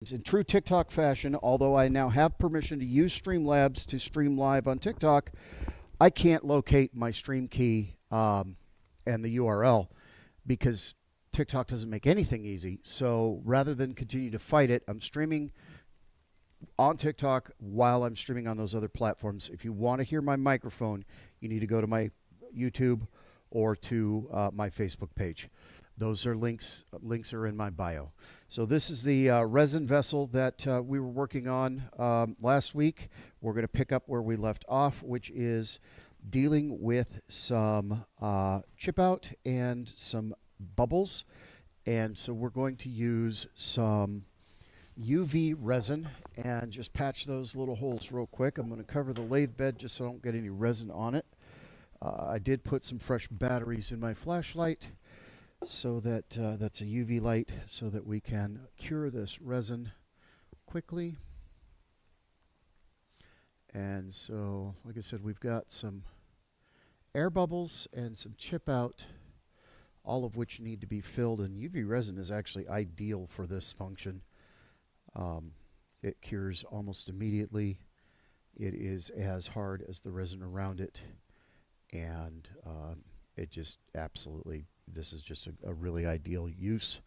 In true TikTok fashion, although I now have permission to use Streamlabs to stream live on TikTok, I can't locate my stream key and the URL because TikTok doesn't make anything easy. So rather than continue to fight it, I'm streaming on TikTok while I'm streaming on those other platforms. If you want to hear my microphone, you need to go to my YouTube or to my Facebook page. Those are links. Links are in my bio. So this is the resin vessel that we were working on last week. We're going to pick up where we left off, which is dealing with some chip out and some bubbles. And so we're going to use some UV resin and just patch those little holes real quick. I'm going to cover the lathe bed just so I don't get any resin on it. I did put some fresh batteries in my flashlight so that that's a UV light so that we can cure this resin quickly. And so, like I said, we've got some air bubbles and some chip out, all of which need to be filled. And UV resin is actually ideal for this function. It cures almost immediately. It is as hard as the resin around it. And it just absolutely, this is just a really ideal use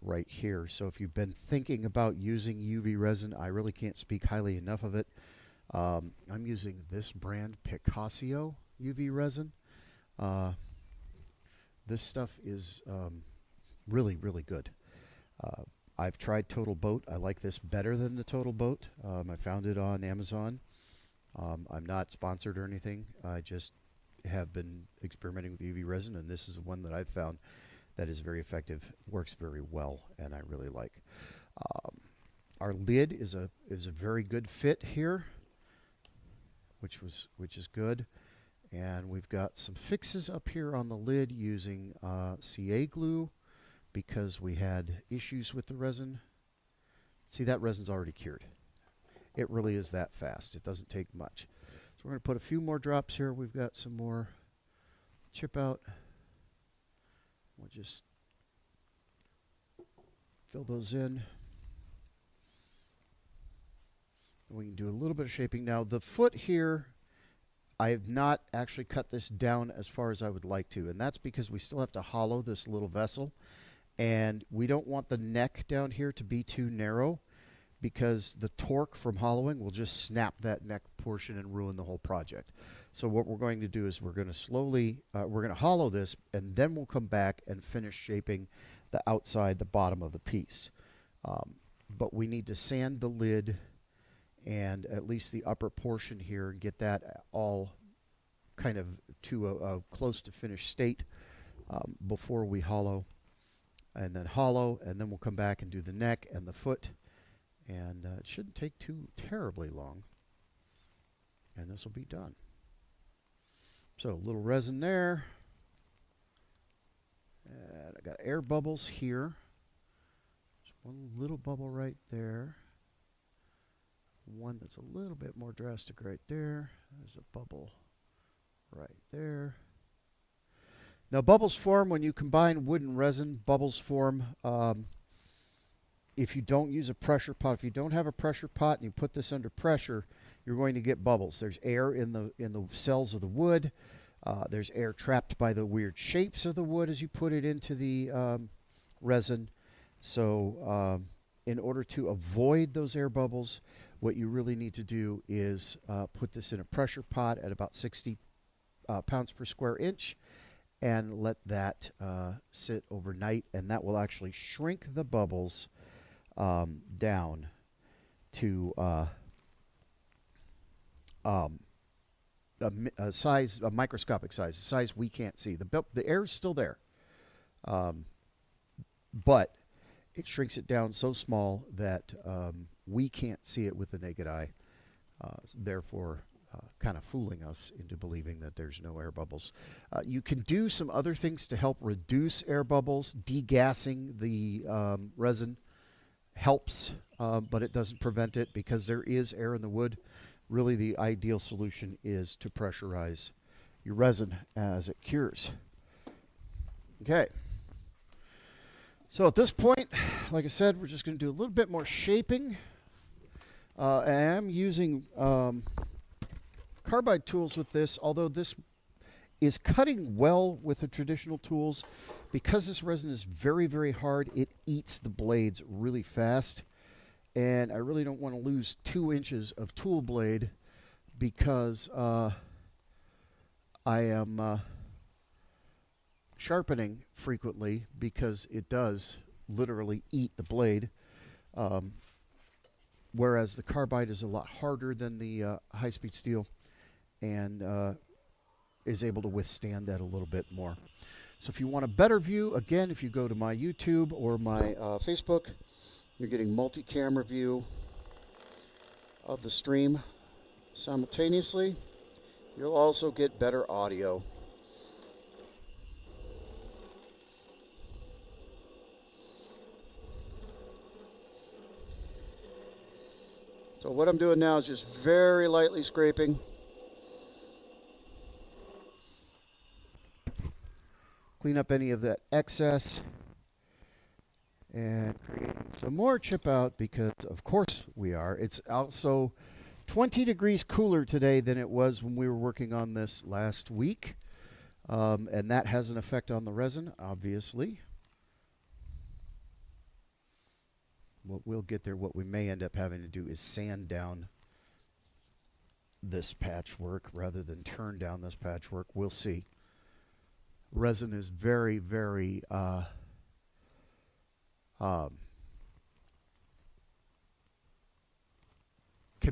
right here. So if you've been thinking about using UV resin, I really can't speak highly enough of it. I'm using this brand Picasso UV resin. This stuff is really, really good. I've tried Total Boat. I like this better than the Total Boat. I found it on Amazon. I'm not sponsored or anything. I just have been experimenting with UV resin, and this is one that I've found that is very effective, works very well, and I really like. Our lid is a very good fit here, which is good. And we've got some fixes up here on the lid using CA glue because we had issues with the resin. See, that resin's already cured. It really is that fast. It doesn't take much. So we're going to put a few more drops here. We've got some more chip out. We'll just fill those in. And we can do a little bit of shaping. Now, the foot here, I have not actually cut this down as far as I would like to, and that's because we still have to hollow this little vessel, and we don't want the neck down here to be too narrow because the torque from hollowing will just snap that neck portion and ruin the whole project. So what we're going to do is we're going to slowly, we're going to hollow this, and then we'll come back and finish shaping the outside, the bottom of the piece. But we need to sand the lid and at least the upper portion here and get that all kind of to a close to finished state before we hollow. And then hollow, and then we'll come back and do the neck and the foot. And it shouldn't take too terribly long. And this will be done. So a little resin there. And I got air bubbles here. There's one little bubble right there. One that's a little bit more drastic right there. There's a bubble right there. Now, bubbles form when you combine wood and resin. Bubbles form if you don't use a pressure pot. If you don't have a pressure pot and you put this under pressure, you're going to get bubbles. There's air in the cells of the wood. There's air trapped by the weird shapes of the wood as you put it into the resin. So in order to avoid those air bubbles, what you really need to do is put this in a pressure pot at about 60 pounds per square inch and let that sit overnight, and that will actually shrink the bubbles down to a size, a microscopic size, a size we can't see. The air is still there, but it shrinks it down so small that we can't see it with the naked eye, therefore kind of fooling us into believing that there's no air bubbles. You can do some other things to help reduce air bubbles. Degassing the resin helps, but it doesn't prevent it because there is air in the wood. Really, the ideal solution is to pressurize your resin as it cures. Okay. So at this point, like I said, we're just going to do a little bit more shaping. I am using carbide tools with this, although this is cutting well with the traditional tools. Because this resin is very, very hard, it eats the blades really fast. And I really don't want to lose 2 inches of tool blade because I am sharpening frequently, because it does literally eat the blade. Whereas the carbide is a lot harder than the high-speed steel, and is able to withstand that a little bit more. So if you want a better view, again, if you go to my YouTube or my Facebook, you're getting multi-camera view of the stream simultaneously. You'll also get better audio. So what I'm doing now is just very lightly scraping. Clean up any of that excess and create some more chip out, because of course we are. It's also 20 degrees cooler today than it was when we were working on this last week. And that has an effect on the resin, obviously. What we'll get there, what we may end up having to do is sand down this patchwork rather than turn down this patchwork. We'll see. Resin is very, very can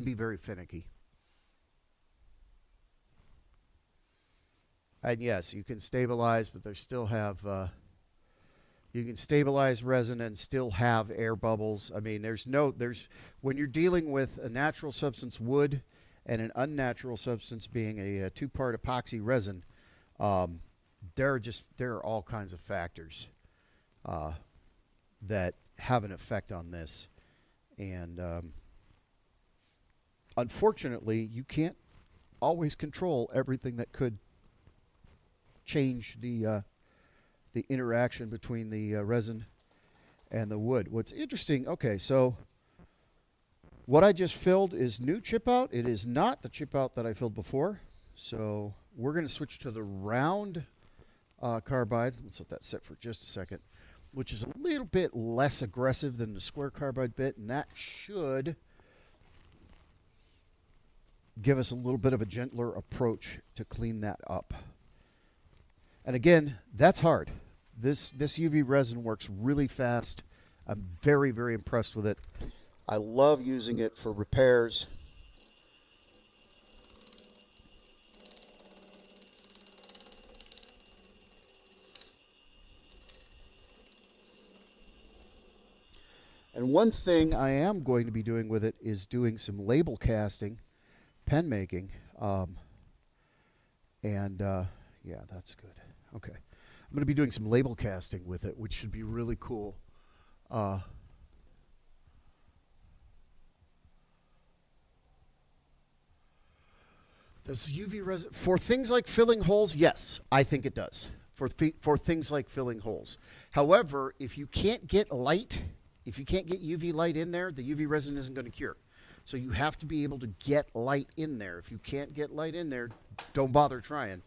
be very finicky. And yes, you can stabilize, but there's still have you can stabilize resin and still have air bubbles. I mean, there's when you're dealing with a natural substance, wood, and an unnatural substance being a two-part epoxy resin, there are all kinds of factors that have an effect on this. And unfortunately, you can't always control everything that could change the interaction between the resin and the wood. What's interesting, okay, so what I just filled is new chip out. It is not the chip out that I filled before. So we're going to switch to the round carbide. Let's let that sit for just a second, which is a little bit less aggressive than the square carbide bit, and that should give us a little bit of a gentler approach to clean that up. And again, that's hard. This UV resin works really fast. I'm very, very impressed with it. I love using it for repairs. And one thing I am going to be doing with it is doing some label casting, pen making, yeah, that's good. Okay. I'm going to be doing some label casting with it, which should be really cool. Does UV resin, for things like filling holes, yes, I think it does. For things like filling holes. However, if you can't get light, if you can't get UV light in there, the UV resin isn't going to cure. So you have to be able to get light in there. If you can't get light in there, don't bother trying.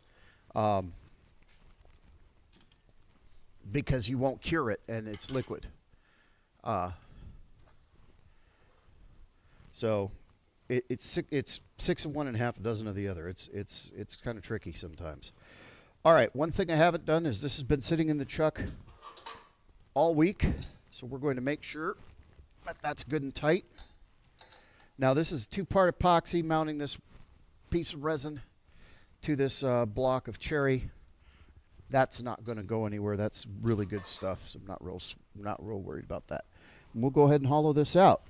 Because you won't cure it and it's liquid. So it's 6 of one and half a dozen of the other. It's kind of tricky sometimes. All right, one thing I haven't done is this has been sitting in the chuck all week, so we're going to make sure that that's good and tight. Now this is two-part epoxy mounting this piece of resin to this block of cherry. That's not going to go anywhere. That's really good stuff, so I'm not real worried about that. And we'll go ahead and hollow this out.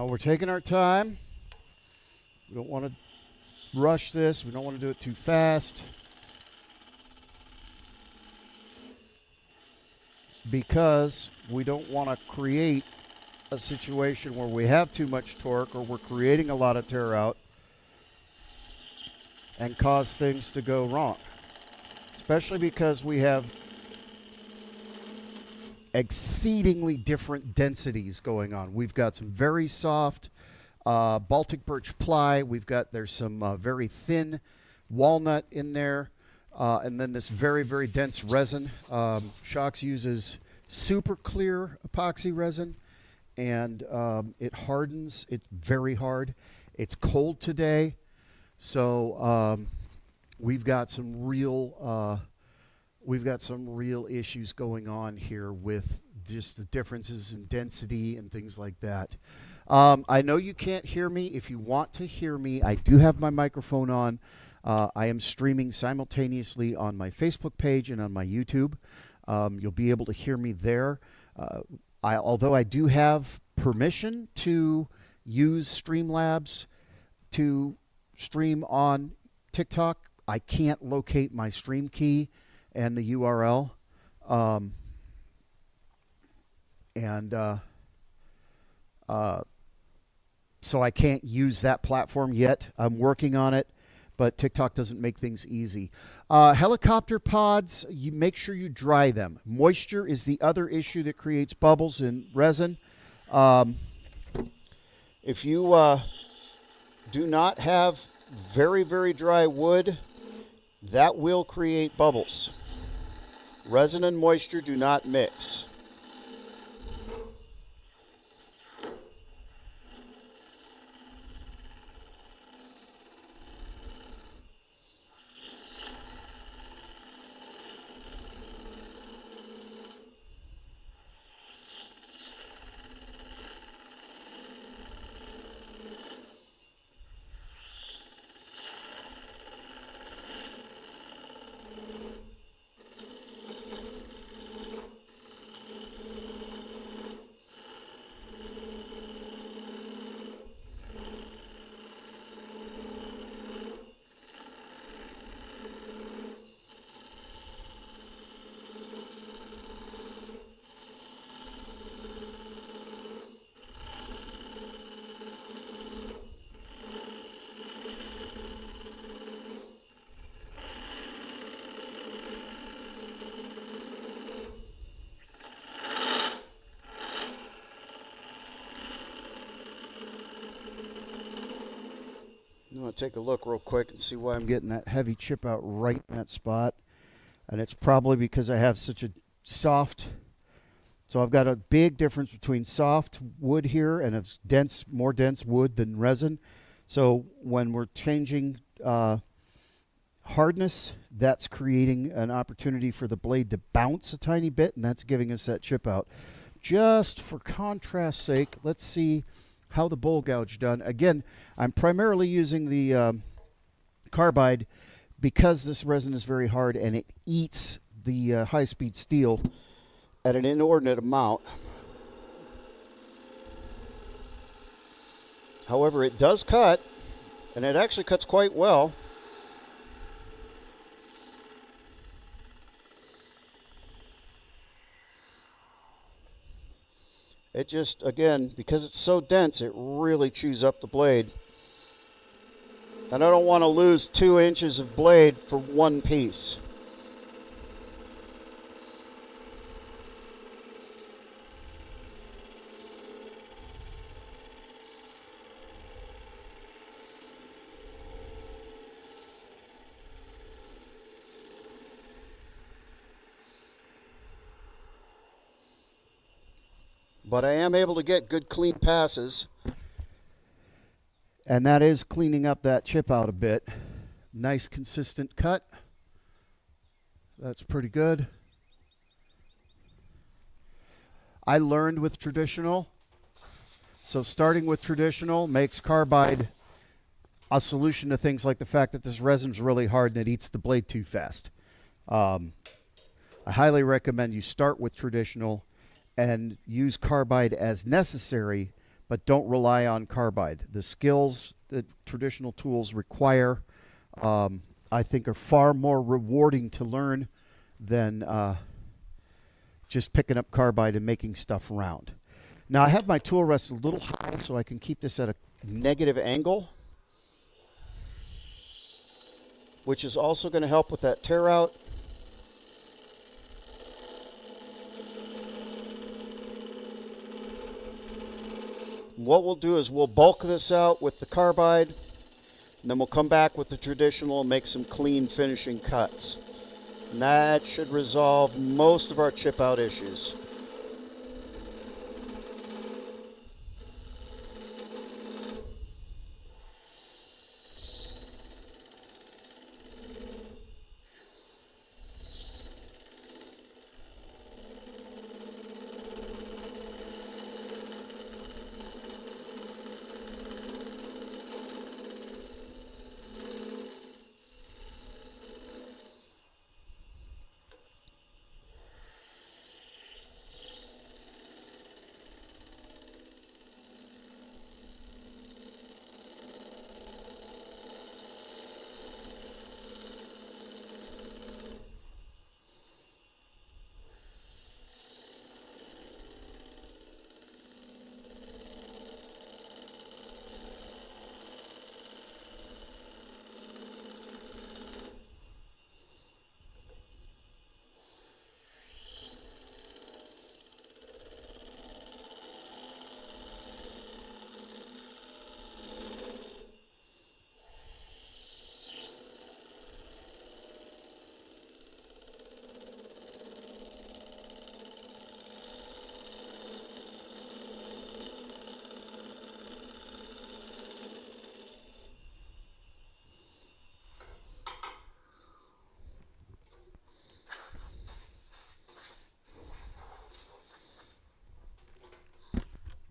We're taking our time. We don't want to rush this. We don't want to do it too fast, because we don't want to create a situation where we have too much torque or we're creating a lot of tear out and cause things to go wrong. Especially because we have exceedingly different densities going on. We've got some very soft Baltic birch ply. There's some very thin walnut in there. And then this very, very dense resin. Shocks uses super clear epoxy resin, and it hardens. It's very hard. It's cold today, so we've got some real issues going on here with just the differences in density and things like that. I know you can't hear me. If you want to hear me, I do have my microphone on. I am streaming simultaneously on my Facebook page and on my YouTube. You'll be able to hear me there. Although I do have permission to use Streamlabs to stream on TikTok, I can't locate my stream key and the URL. So I can't use that platform yet. I'm working on it, but TikTok doesn't make things easy. Helicopter pods, you make sure you dry them. Moisture is the other issue that creates bubbles in resin. If you do not have very, very dry wood, that will create bubbles. Resin and moisture do not mix. I'm going to take a look real quick and see why I'm getting that heavy chip out right in that spot. And it's probably because I have such a soft... So I've got a big difference between soft wood here and a dense, more dense wood than resin. So when we're changing hardness, that's creating an opportunity for the blade to bounce a tiny bit, and that's giving us that chip out. Just for contrast's sake, let's see how the bowl gouge done. Again, I'm primarily using the carbide because this resin is very hard and it eats the high-speed steel at an inordinate amount. However, it does cut, and it actually cuts quite well. It just, again, because it's so dense, it really chews up the blade. And I don't want to lose 2 inches of blade for one piece. But I am able to get good clean passes. And that is cleaning up that chip out a bit. Nice consistent cut. That's pretty good. I learned with traditional. So starting with traditional makes carbide a solution to things like the fact that this resin's really hard and it eats the blade too fast. I highly recommend you start with traditional and use carbide as necessary, but don't rely on carbide. The skills that traditional tools require, I think, are far more rewarding to learn than just picking up carbide and making stuff round. Now I have my tool rest a little high so I can keep this at a negative angle, which is also going to help with that tear out. What we'll do is we'll bulk this out with the carbide, and then we'll come back with the traditional and make some clean finishing cuts. And that should resolve most of our chip out issues.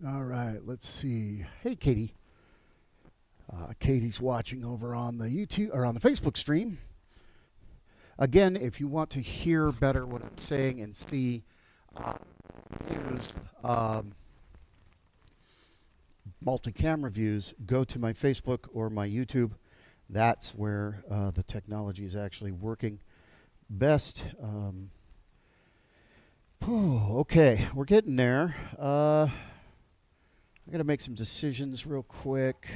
All right, let's see. Hey, Katie. Katie's watching over on the YouTube or on the Facebook stream. Again, if you want to hear better what I'm saying and see views, multi-camera views, go to my Facebook or my YouTube. That's where the technology is actually working best. Okay, we're getting there. I got to make some decisions real quick.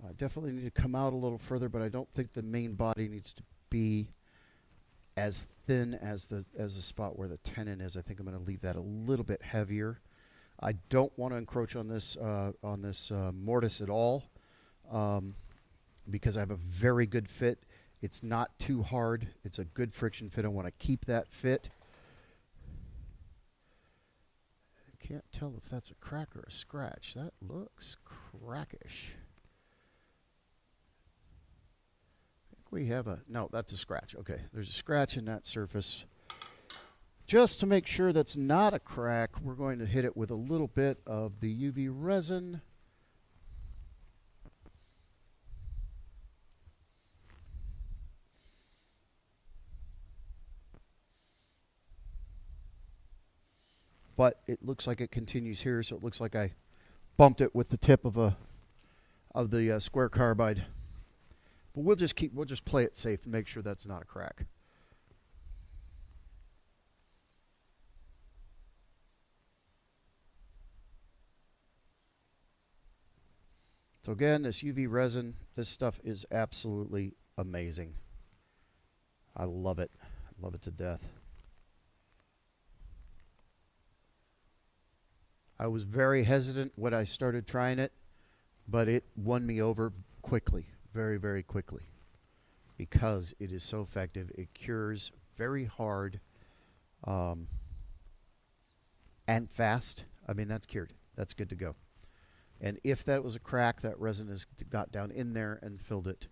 I definitely need to come out a little further, but I don't think the main body needs to be as thin as the spot where the tenon is. I think I'm going to leave that a little bit heavier. I don't want to encroach on this mortise at all because I have a very good fit. It's not too hard. It's a good friction fit. I want to keep that fit. Can't tell if that's a crack or a scratch. That looks crackish. I think we have a... No, that's a scratch. Okay, there's a scratch in that surface. Just to make sure that's not a crack, we're going to hit it with a little bit of the UV resin. But it looks like it continues here, so it looks like I bumped it with the tip of the square carbide. But we'll just play it safe and make sure that's not a crack. So again, this UV resin, this stuff is absolutely amazing. I love it. I love it to death. I was very hesitant when I started trying it, but it won me over quickly, very, very quickly, because it is so effective. It cures very hard and fast. I mean, that's cured. That's good to go. And if that was a crack, that resin has got down in there and filled it,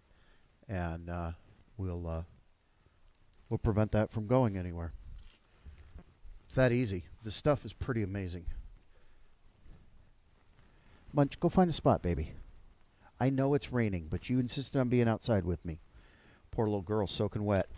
and we'll prevent that from going anywhere. It's that easy. This stuff is pretty amazing. Munch, go find a spot, baby. I know it's raining, but you insisted on being outside with me. Poor little girl soaking wet.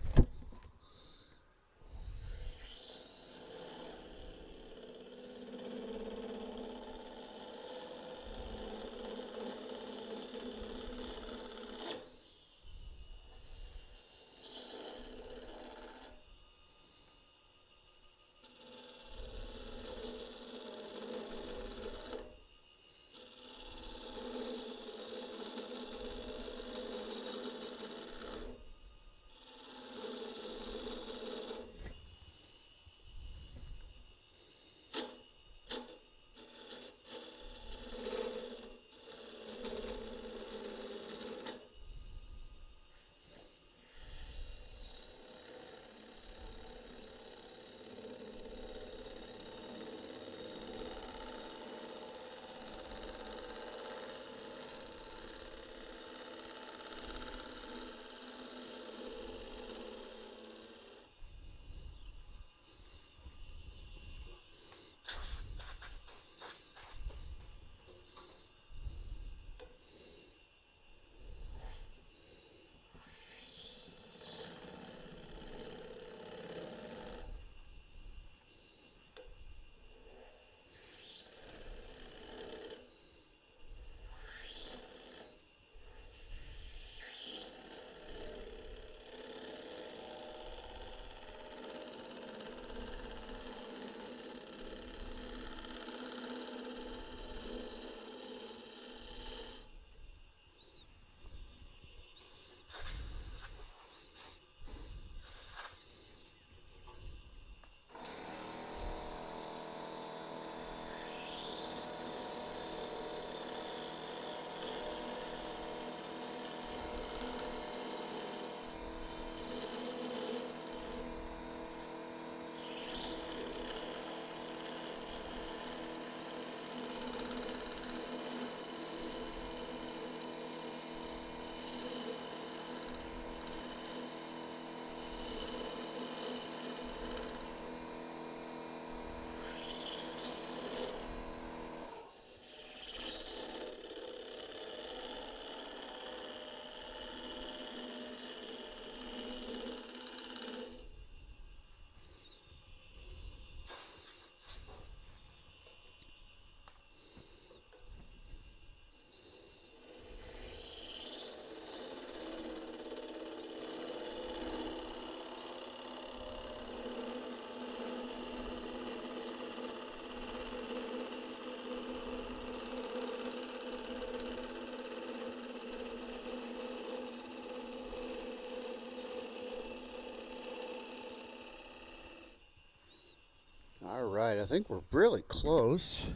All right, I think we're really close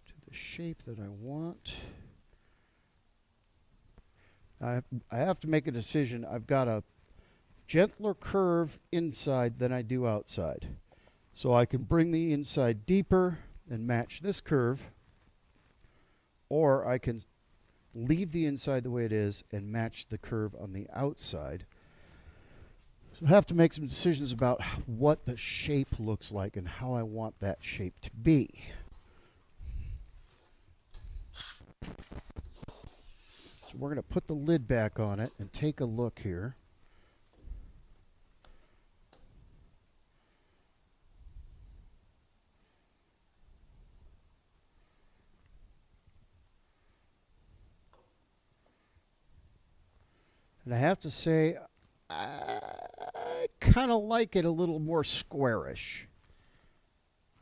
to the shape that I want. I have to make a decision. I've got a gentler curve inside than I do outside. So I can bring the inside deeper and match this curve, or I can leave the inside the way it is and match the curve on the outside. So I have to make some decisions about what the shape looks like and how I want that shape to be. So we're going to put the lid back on it and take a look here. And I have to say, I kind of like it a little more squarish.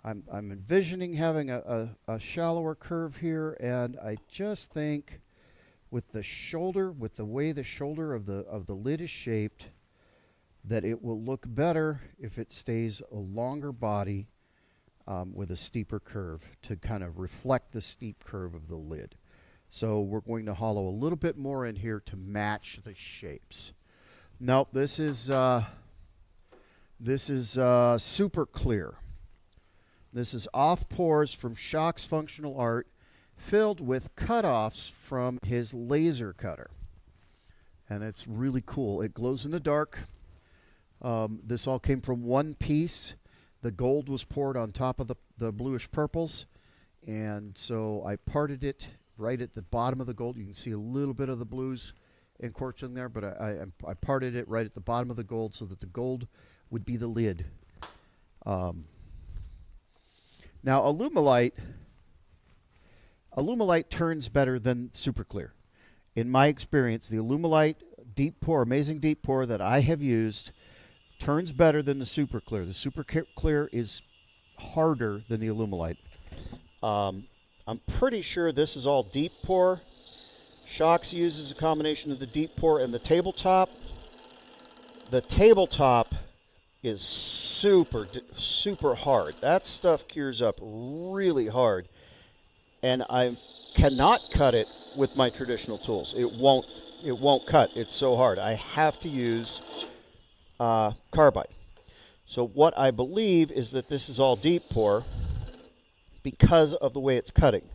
I'm envisioning having a shallower curve here, and I just think with the shoulder, with the way the shoulder of the lid is shaped, that it will look better if it stays a longer body with a steeper curve to kind of reflect the steep curve of the lid. So we're going to hollow a little bit more in here to match the shapes. Now this is super clear. This is off pores from Shock's Functional Art, filled with cutoffs from his laser cutter, and it's really cool. It glows in the dark. This all came from one piece. The gold was poured on top of the bluish purples, and so I parted it right at the bottom of the gold. You can see a little bit of the blues encroaching there, but I parted it right at the bottom of the gold so that the gold would be the lid. Now Alumilite turns better than super clear. In my experience, the Alumilite deep pour, amazing deep pour that I have used, turns better than the super clear. The super clear is harder than the Alumilite. I'm pretty sure this is all deep pour. Shock's uses a combination of the deep pour and the tabletop. The tabletop is super hard. That stuff cures up really hard, and I cannot cut it with my traditional tools. It won't cut. It's so hard. I have to use carbide. So what I believe is that this is all deep pour because of the way it's cutting.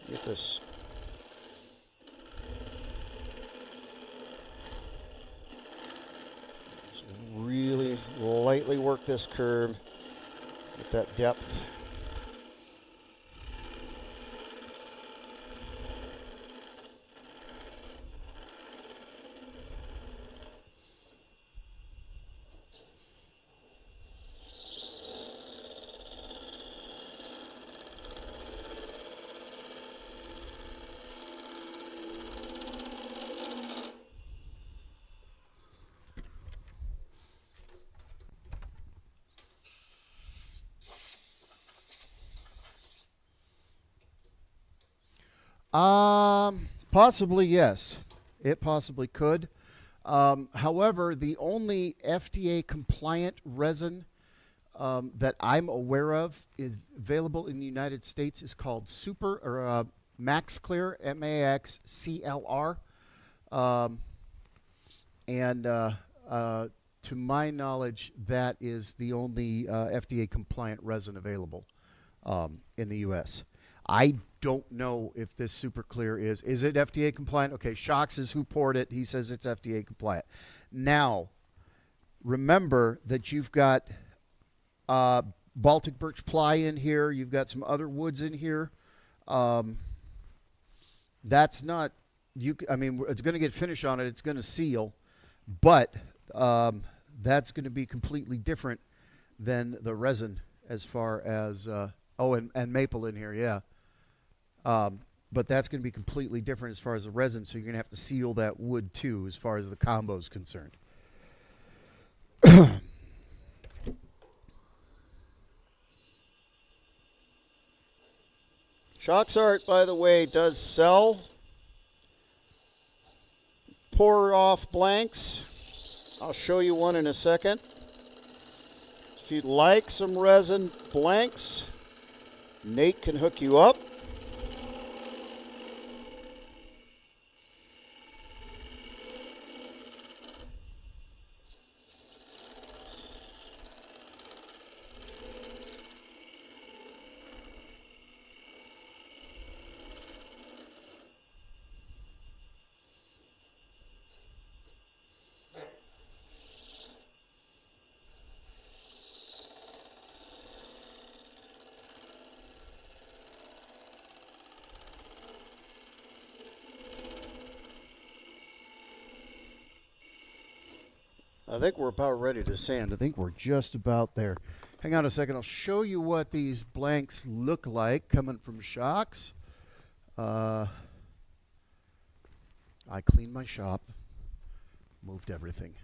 Get this. Just really lightly work this curve, get that depth. Possibly, yes. It possibly could. However, the only FDA compliant resin that I'm aware of is available in the United States is called Max Clear, MAXCLR. To my knowledge, that is the only FDA compliant resin available in the U.S. I don't know if this super clear is it FDA compliant? Okay, Shock's is who poured it. He says it's FDA compliant. Now, remember that you've got Baltic birch ply in here. You've got some other woods in here. That's not I mean, it's going to get finish on it. It's going to seal, but that's going to be completely different than the resin as far as and maple in here, yeah. But that's going to be completely different as far as the resin, so you're going to have to seal that wood too as far as the combo is concerned. Shocks Art, by the way, does sell pour off blanks. I'll show you one in a second. If you'd like some resin blanks, Nate can hook you up. I think we're about ready to sand. I think we're just about there. Hang on a second. I'll show you what these blanks look like coming from Shocks. I cleaned my shop, moved everything.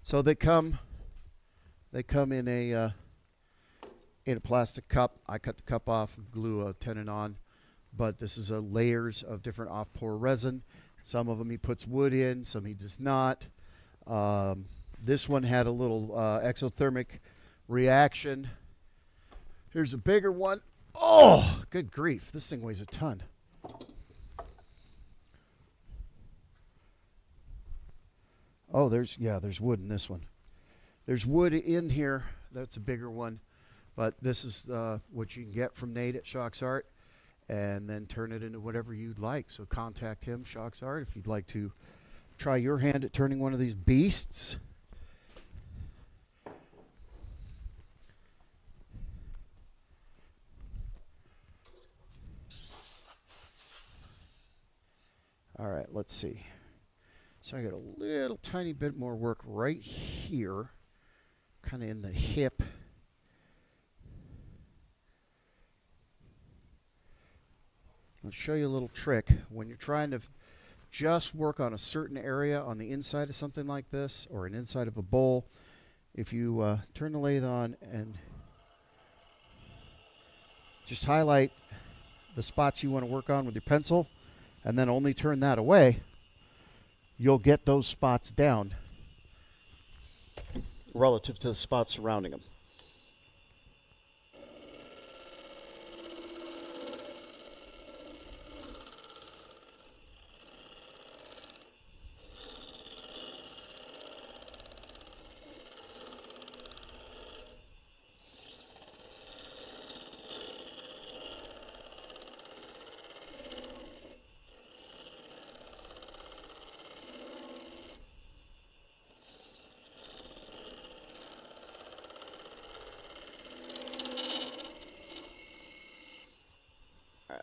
So they come in a plastic cup. I cut the cup off and glue a tenon on. But this is a layers of different off-pour resin. Some of them he puts wood in, some he does not. This one had a little exothermic reaction. Here's a bigger one. Oh, good grief. This thing weighs a ton. Oh, there's wood in this one. There's wood in here. That's a bigger one. But this is what you can get from Nate at Shocks Art. And then turn it into whatever you'd like. So contact him, Shocks Art, if you'd like to try your hand at turning one of these beasts. All right, let's see. So I got a little tiny bit more work right here, kind of in the hip. I'll show you a little trick. When you're trying to just work on a certain area on the inside of something like this, or an inside of a bowl, if you turn the lathe on and just highlight the spots you want to work on with your pencil, and then only turn that away, you'll get those spots down relative to the spots surrounding them.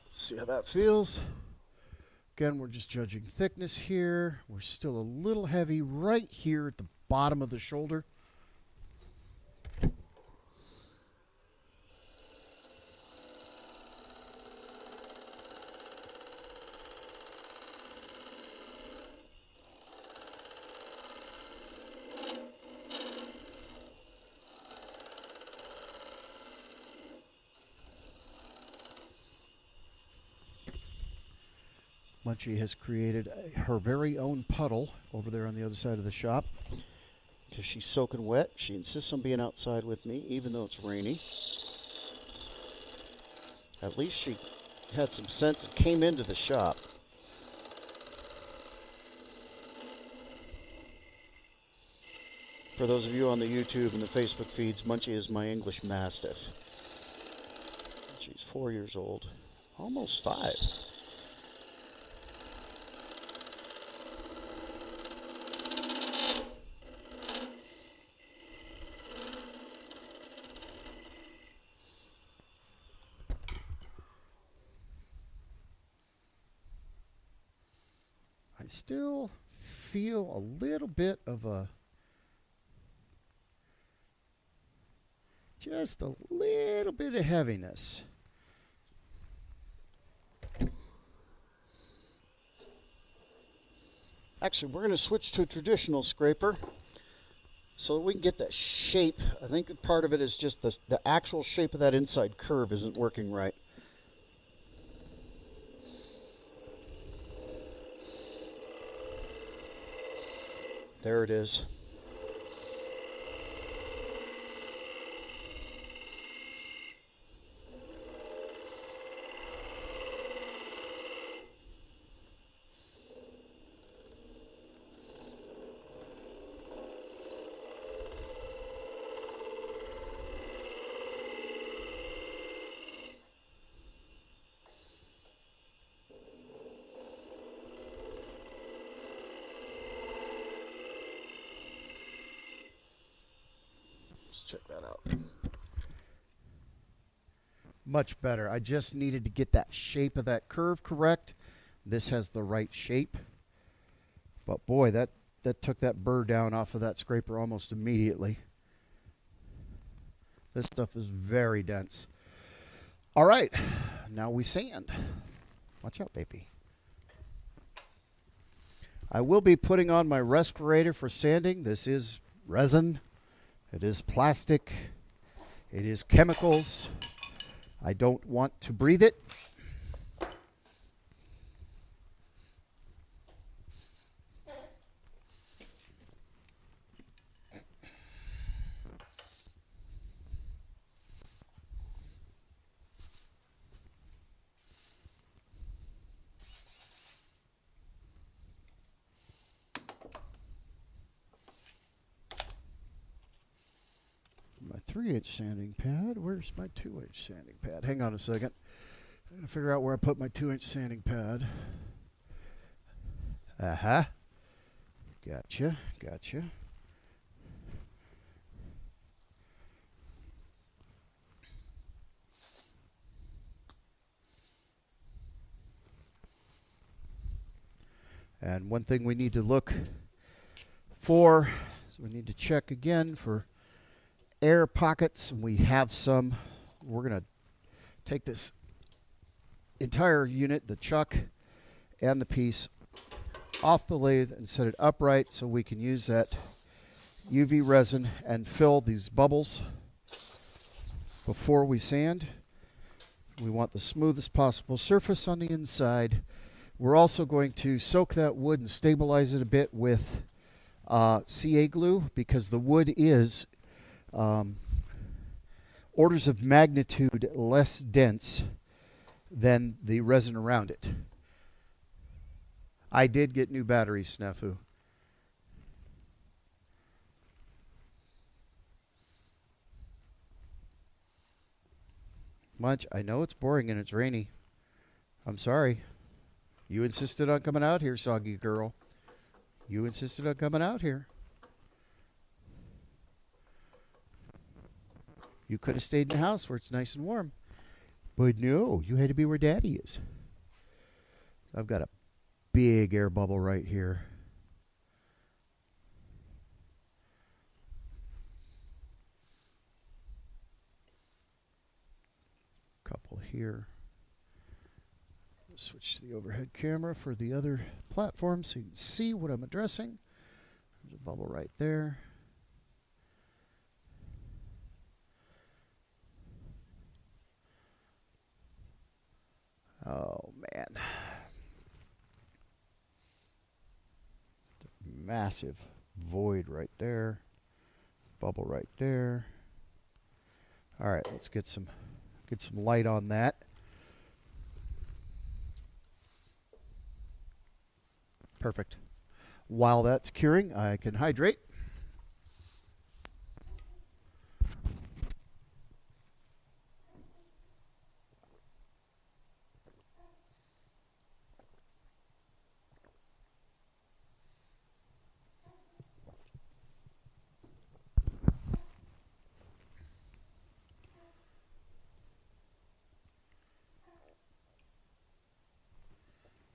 See how that feels. Again, we're just judging thickness here. We're still a little heavy right here at the bottom of the shoulder. Munchie has created her very own puddle over there on the other side of the shop. Because she's soaking wet. She insists on being outside with me, even though it's rainy. At least she had some sense and came into the shop. For those of you on the YouTube and the Facebook feeds, Munchie is my English Mastiff. She's 4 years old. Almost 5. I still feel a little bit of just a little bit of heaviness. Actually, we're going to switch to a traditional scraper. so that we can get that shape. I think that part of it is just the actual shape of that inside curve isn't working right. There it is. Let's check that out. Much better. I just needed to get that shape of that curve correct. This has the right shape. But boy, that took that burr down off of that scraper almost immediately. This stuff is very dense. All right, now we sand. Watch out, baby. I will be putting on my respirator for sanding. This is resin. It is plastic. It is chemicals. I don't want to breathe it. My 3-inch sanding pad. Where's my 2-inch sanding pad? Hang on a second. I'm going to figure out where I put my 2-inch sanding pad. Uh-huh. Gotcha. Gotcha. And one thing we need to look for is we need to check again for air pockets. We have some. We're going to take this entire unit, the chuck and the piece, off the lathe and set it upright so we can use that UV resin and fill these bubbles before we sand. We want the smoothest possible surface on the inside. We're also going to soak that wood and stabilize it a bit with CA glue because the wood is orders of magnitude less dense than the resin around it. I did get new batteries, Snafu. Munch, I know it's boring and it's rainy. I'm sorry. You insisted on coming out here, soggy girl. You insisted on coming out here. You could have stayed in the house where it's nice and warm. But no, you had to be where Daddy is. I've got a big air bubble right here. Couple here. Switch to the overhead camera for the other platform so you can see what I'm addressing. There's a bubble right there. Oh, man. Massive void right there. Bubble right there. All right, let's get some light on that. Perfect. While that's curing, I can hydrate.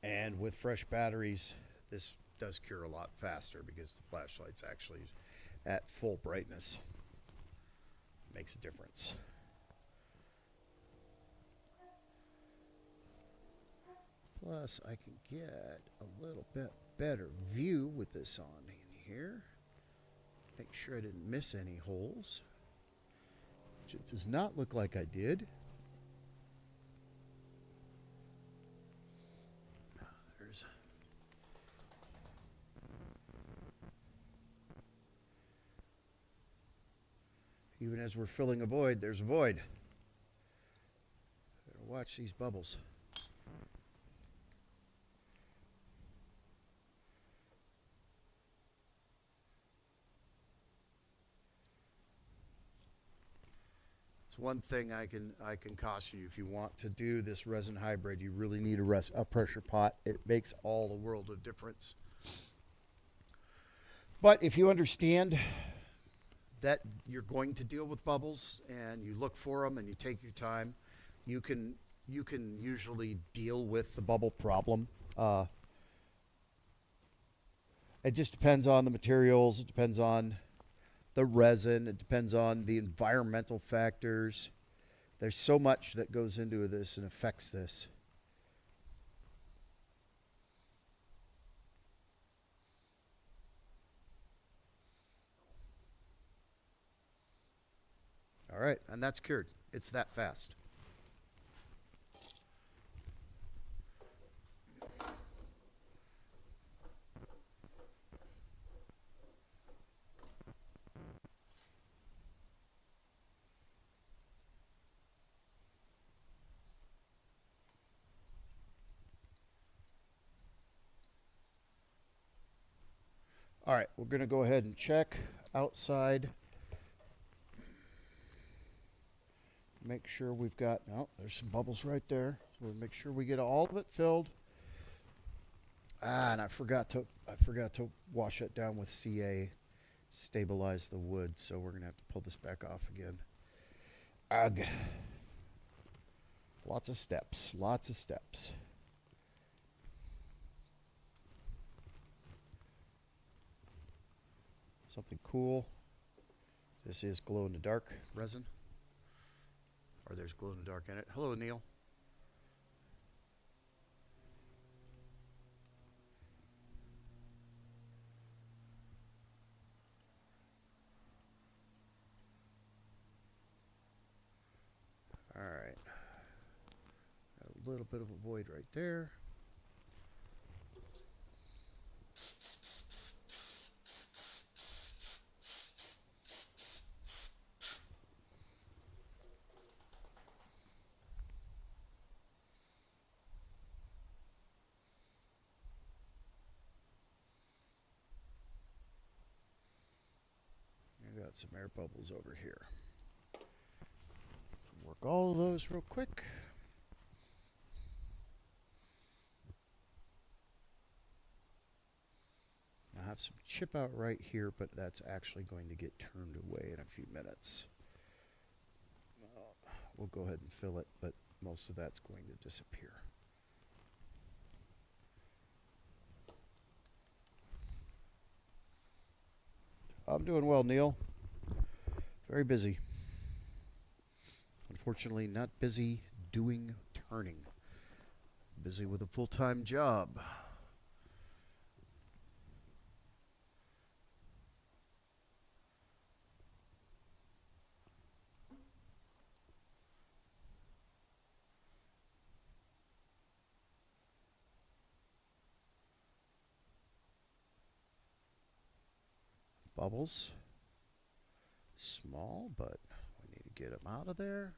And with fresh batteries, this does cure a lot faster because the flashlight's actually at full brightness. Makes a difference. Plus, I can get a little bit better view with this on in here. Make sure I didn't miss any holes, which it does not look like I did. There's even as we're filling a void, there's a void. Better watch these bubbles. It's one thing I can caution you: if you want to do this resin hybrid, you really need a pressure pot. It makes all the world of difference. But if you understand that you're going to deal with bubbles and you look for them and you take your time, you can usually deal with the bubble problem. It just depends on the materials. It depends on the resin. It depends on the environmental factors. There's so much that goes into this and affects this. All right, and that's cured. It's that fast. All right, we're going to go ahead and check outside. Make sure we've got, oh, there's some bubbles right there. So we'll make sure we get all of it filled. And I forgot to wash it down with CA, stabilize the wood. So we're going to have to pull this back off again. Ugh. Lots of steps, lots of steps. Something cool. This is glow-in-the-dark resin. Or there's glow-in-the-dark in it. Hello, Neil. All right. Got a little bit of a void right there. I got some air bubbles over here. Work all of those real quick. I have some chip out right here, but that's actually going to get turned away in a few minutes. We'll go ahead and fill it, but most of that's going to disappear. I'm doing well, Neil. Very busy. Unfortunately, not busy doing turning. Busy with a full-time job. Bubbles. Small, but we need to get them out of there.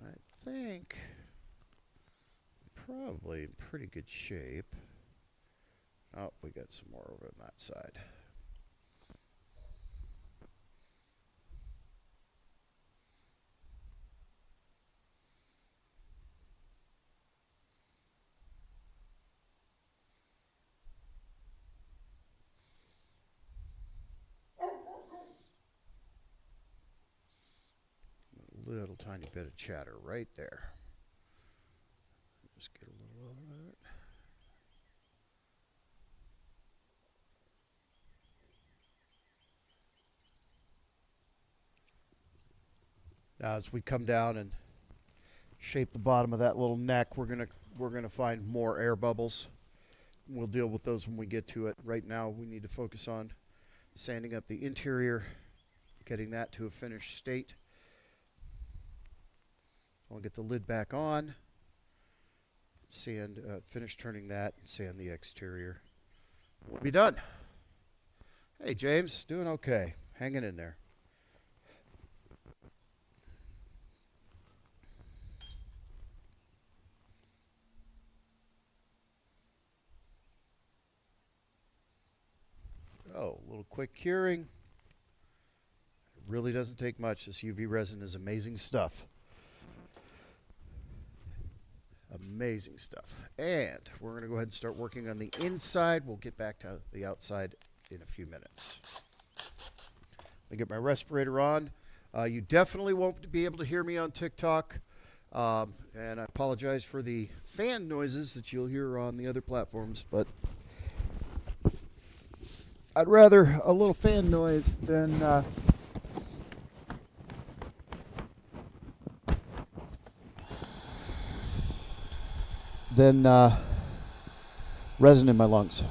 I think probably in pretty good shape. Oh, we got some more over on that side. little tiny bit of chatter right there. Just get a little of that. Now, as we come down and shape the bottom of that little neck, we're gonna find more air bubbles. We'll deal with those when we get to it. Right now, we need to focus on sanding up the interior, getting that to a finished state. I'll get the lid back on, finish turning that, and sand the exterior. We'll be done. Hey, James, doing okay. Hanging in there. Oh, a little quick curing. It really doesn't take much. This UV resin is amazing stuff. Amazing stuff. And we're going to go ahead and start working on the inside. We'll get back to the outside in a few minutes. Let me get my respirator on. You definitely won't be able to hear me on TikTok. And I apologize for the fan noises that you'll hear on the other platforms, but I'd rather a little fan noise than resin in my lungs.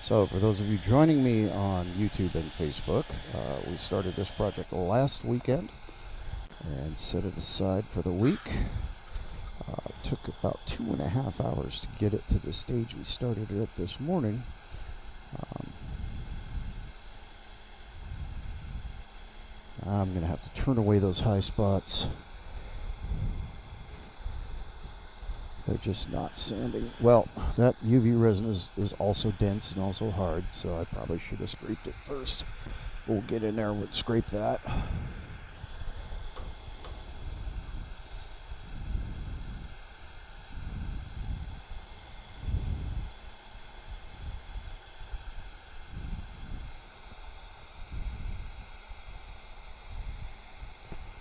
So for those of you joining me on YouTube and Facebook, we started this project last weekend and set it aside for the week. It took about 2.5 hours to get it to the stage we started it this morning. I'm going to have to turn away those high spots. They're just not sanding. Well, that UV resin is also dense and also hard, so I probably should have scraped it first. We'll get in there and scrape that.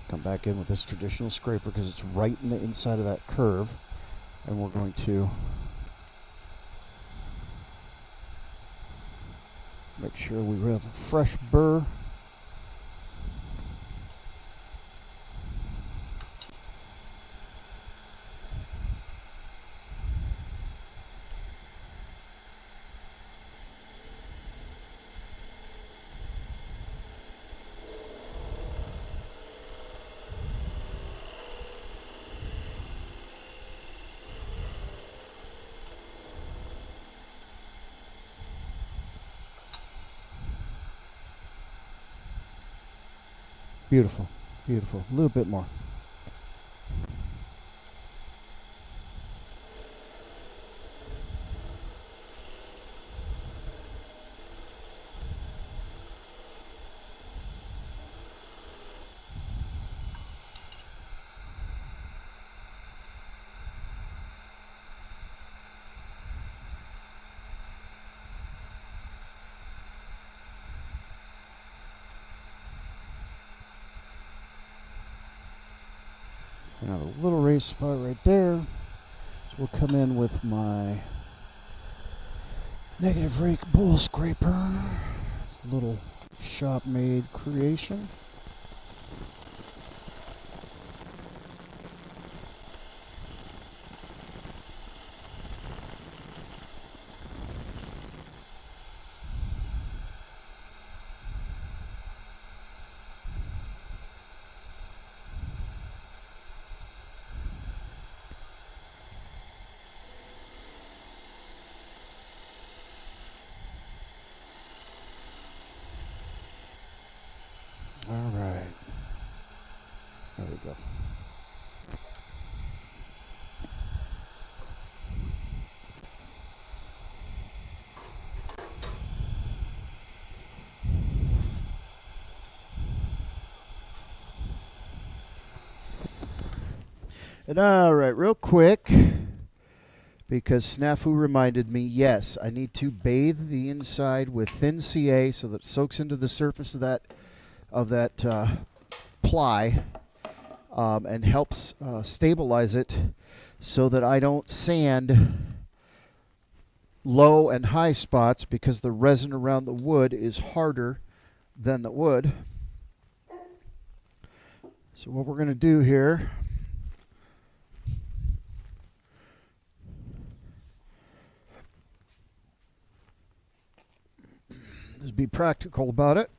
Come back in with this traditional scraper because it's right in the inside of that curve. And we're going to make sure we have a fresh burr. Beautiful, beautiful. A little bit more. Another little raised spot right there. So we'll come in with my negative rake bowl scraper. Little shop made creation. All right. There we go. And all right, real quick, because Snafu reminded me, yes, I need to bathe the inside with thin CA so that it soaks into the surface of that ply and helps stabilize it so that I don't sand low and high spots because the resin around the wood is harder than the wood. So what we're going to do here is be practical about it.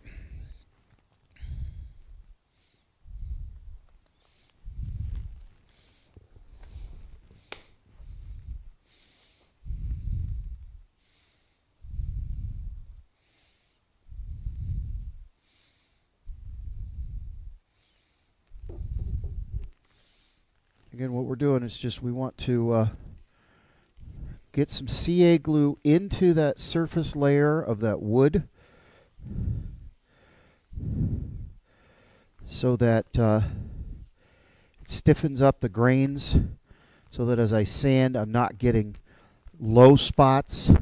Again, what we're doing is just we want to get some CA glue into that surface layer of that wood so that it stiffens up the grains so that as I sand, I'm not getting low spots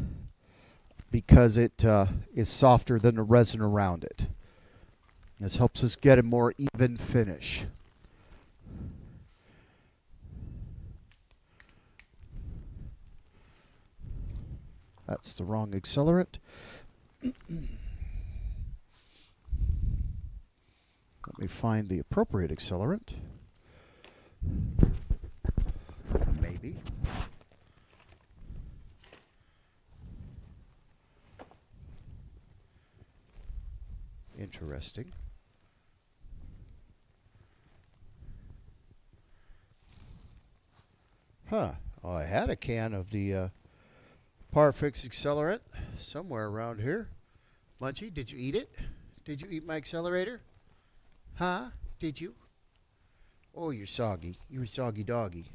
because it is softer than the resin around it. This helps us get a more even finish. That's the wrong accelerant. Let me find the appropriate accelerant. Maybe. Interesting. Huh. Well, I had a can of the Parfix accelerant somewhere around here. Munchie, did you eat it? Did you eat my accelerator? Huh? Did you? Oh, you're soggy. You're a soggy doggy.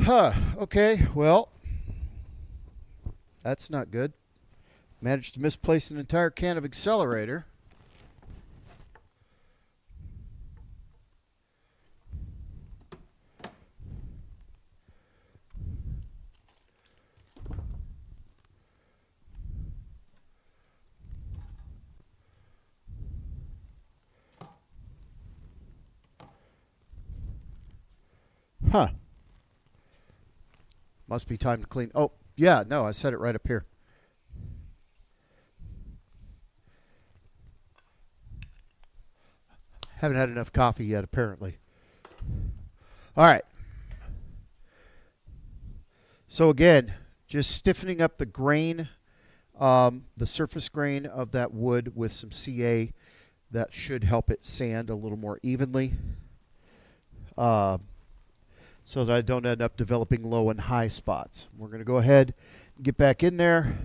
Huh. Okay, well, that's not good. Managed to misplace an entire can of accelerator. Huh. Must be time to clean. Oh, yeah, no, I set it right up here. Haven't had enough coffee yet, apparently. All right. So again, just stiffening up the grain, the surface grain of that wood with some CA. That should help it sand a little more evenly. So that I don't end up developing low and high spots. We're going to go ahead and get back in there.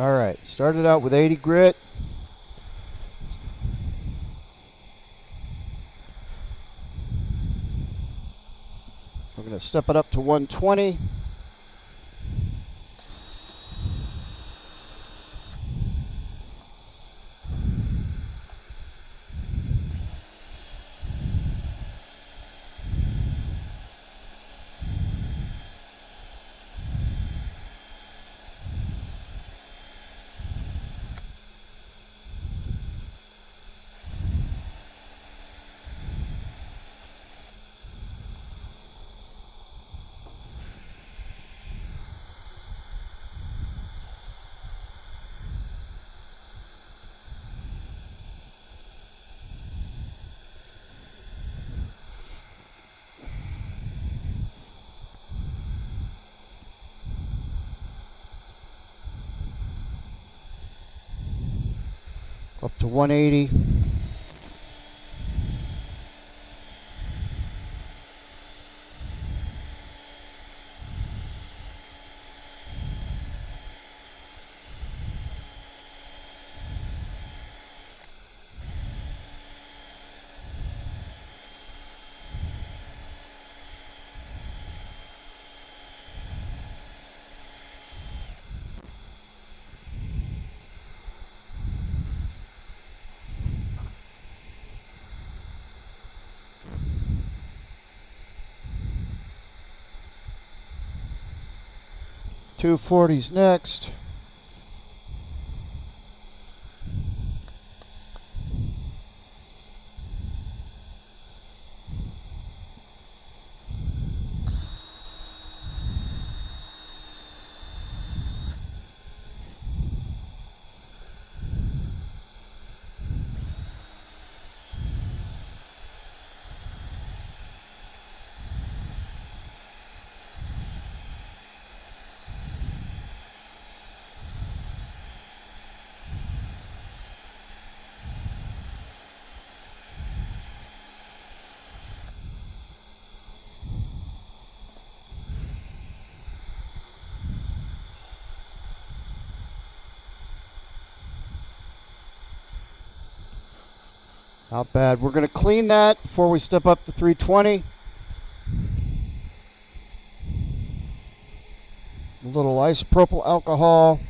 All right, started out with 80 grit. We're going to step it up to 120. Up to 180. Two 40s next. Not bad. We're going to clean that before we step up to 320. A little isopropyl alcohol.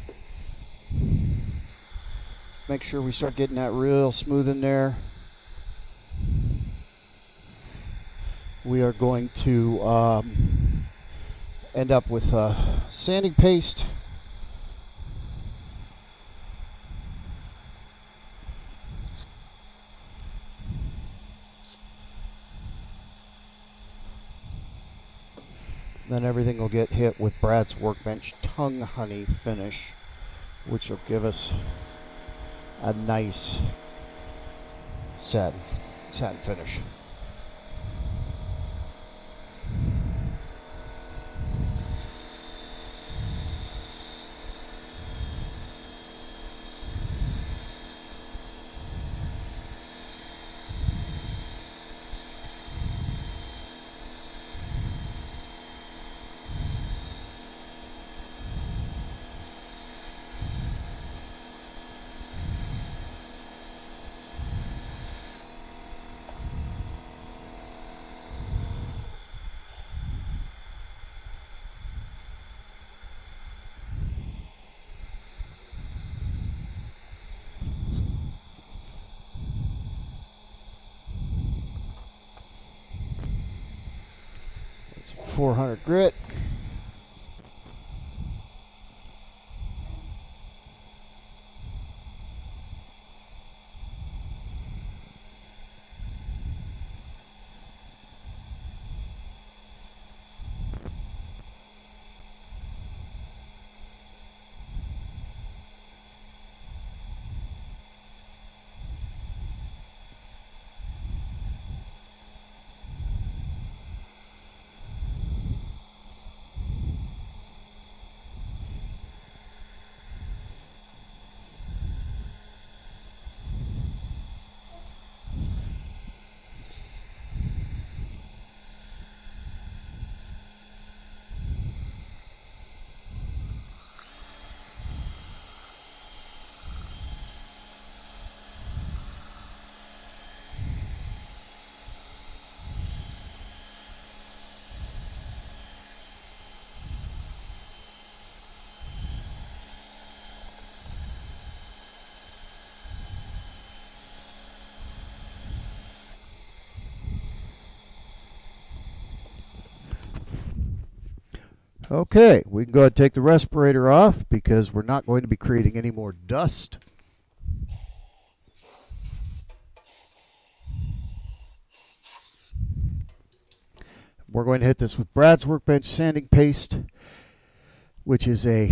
Make sure we start getting that real smooth in there. We are going to end up with sanding paste. Then everything will get hit with Brad's Workbench Tongue Honey finish, which will give us a nice satin finish. It's 400 grit. Okay, we can go ahead and take the respirator off because we're not going to be creating any more dust. We're going to hit this with Brad's Workbench sanding paste, which is a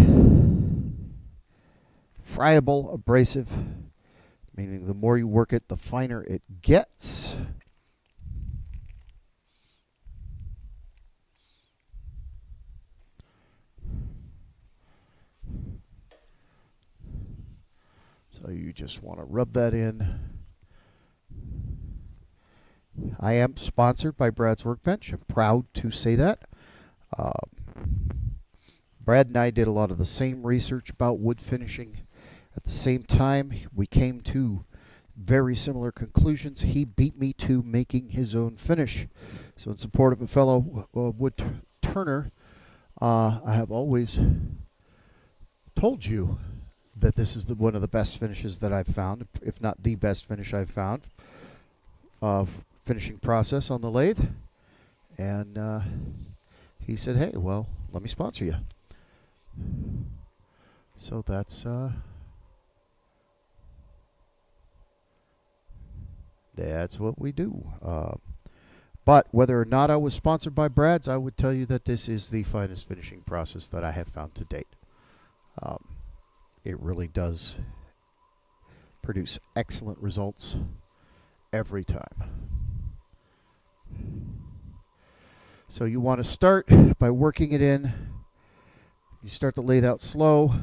friable abrasive, meaning the more you work it, the finer it gets. So you just want to rub that in. I am sponsored by Brad's Workbench. I'm proud to say that. Brad and I did a lot of the same research about wood finishing. At the same time, we came to very similar conclusions. He beat me to making his own finish. So in support of a fellow wood turner, I have always told you that this is one of the best finishes that I've found, if not the best finish I've found of finishing process on the lathe. And he said, hey, well, let me sponsor you. So that's what we do. But whether or not I was sponsored by Brad's, I would tell you that this is the finest finishing process that I have found to date. It really does produce excellent results every time. So you want to start by working it in. You start the lathe out slow.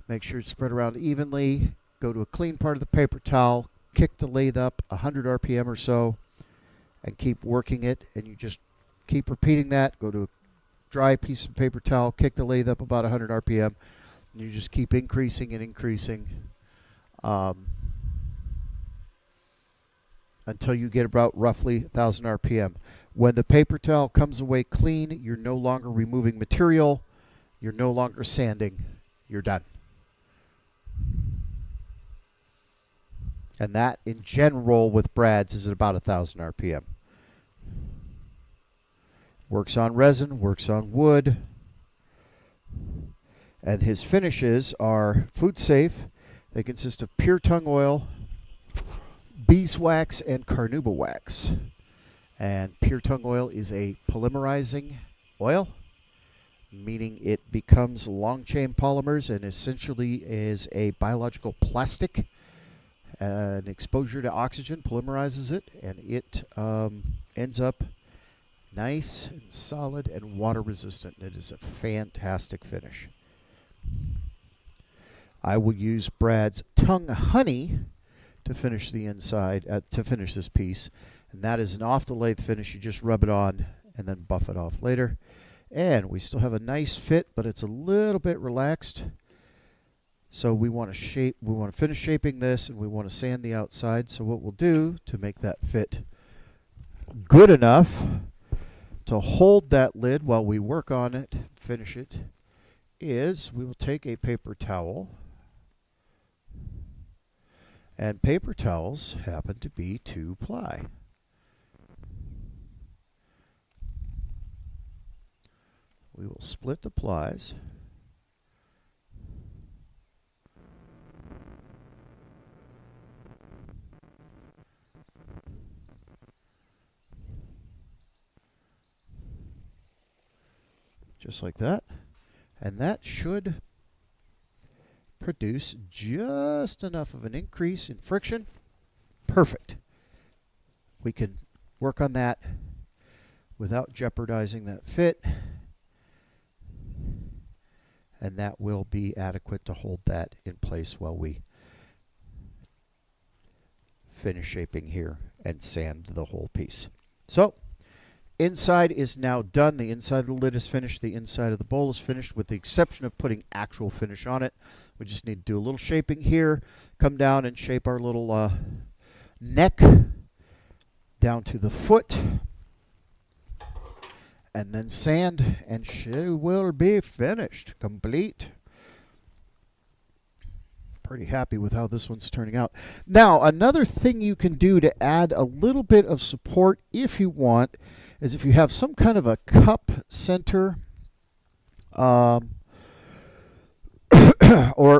Make sure it's spread around evenly. Go to a clean part of the paper towel. Kick the lathe up 100 RPM or so and keep working it. And you just keep repeating that. Go to a dry piece of paper towel. Kick the lathe up about 100 RPM. And you just keep increasing and increasing until you get about roughly 1,000 RPM. When the paper towel comes away clean, you're no longer removing material. You're no longer sanding. You're done. And that, in general, with Brad's, is at about 1,000 RPM. Works on resin, works on wood. And his finishes are food safe. They consist of pure tung oil, beeswax, and carnauba wax. And pure tung oil is a polymerizing oil, meaning it becomes long-chain polymers and essentially is a biological plastic. An exposure to oxygen polymerizes it, and it ends up nice and solid and water-resistant. It is a fantastic finish. I will use Brad's Tung Honey to finish the inside, to finish this piece. And that is an off-the-lathe finish. You just rub it on and then buff it off later. And we still have a nice fit, but it's a little bit relaxed. So we want to finish shaping this, and we want to sand the outside. So what we'll do to make that fit good enough to hold that lid while we work on it, finish it, is we will take a paper towel. And paper towels happen to be 2-ply. We will split the plies. Just like that. And that should produce just enough of an increase in friction. Perfect. We can work on that without jeopardizing that fit. And that will be adequate to hold that in place while we finish shaping here and sand the whole piece. So, inside is now done. The inside of the lid is finished. The inside of the bowl is finished, with the exception of putting actual finish on it. We just need to do a little shaping here, come down and shape our little neck down to the foot, and then sand, and she will be finished, complete. Pretty happy with how this one's turning out. Now, another thing you can do to add a little bit of support if you want is if you have some kind of a cup center, or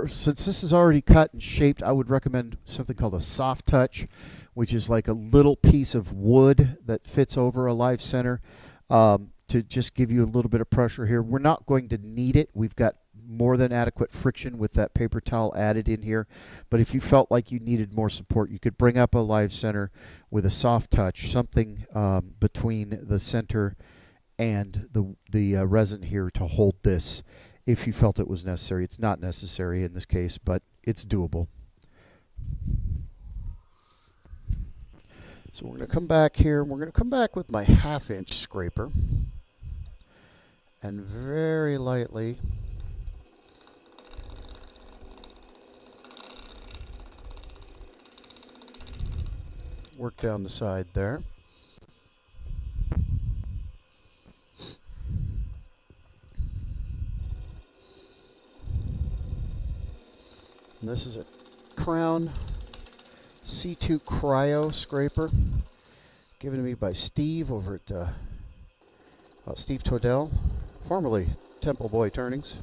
since this is already cut and shaped, I would recommend something called a soft touch, which is like a little piece of wood that fits over a live center, to just give you a little bit of pressure here. We're not going to need it. We've got more than adequate friction with that paper towel added in here. But if you felt like you needed more support, you could bring up a live center with a soft touch, something between the center and the resin here to hold this if you felt it was necessary. It's not necessary in this case, but it's doable. So we're going to come back here, and we're going to come back with my 1/2 inch scraper and very lightly work down the side there. And this is a Crown C2 Cryo scraper given to me by Steve over at Steve Todell, formerly Temple Boy Turnings.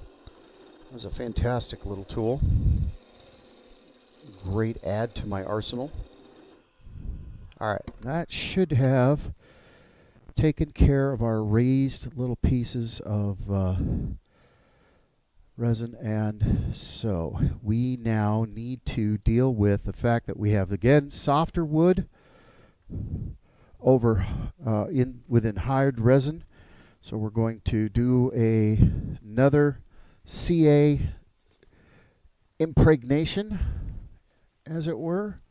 It was a fantastic little tool. Great add to my arsenal. All right, that should have taken care of our raised little pieces of resin, and so we now need to deal with the fact that we have, again, softer wood over within hard resin. So we're going to do another CA impregnation, as it were.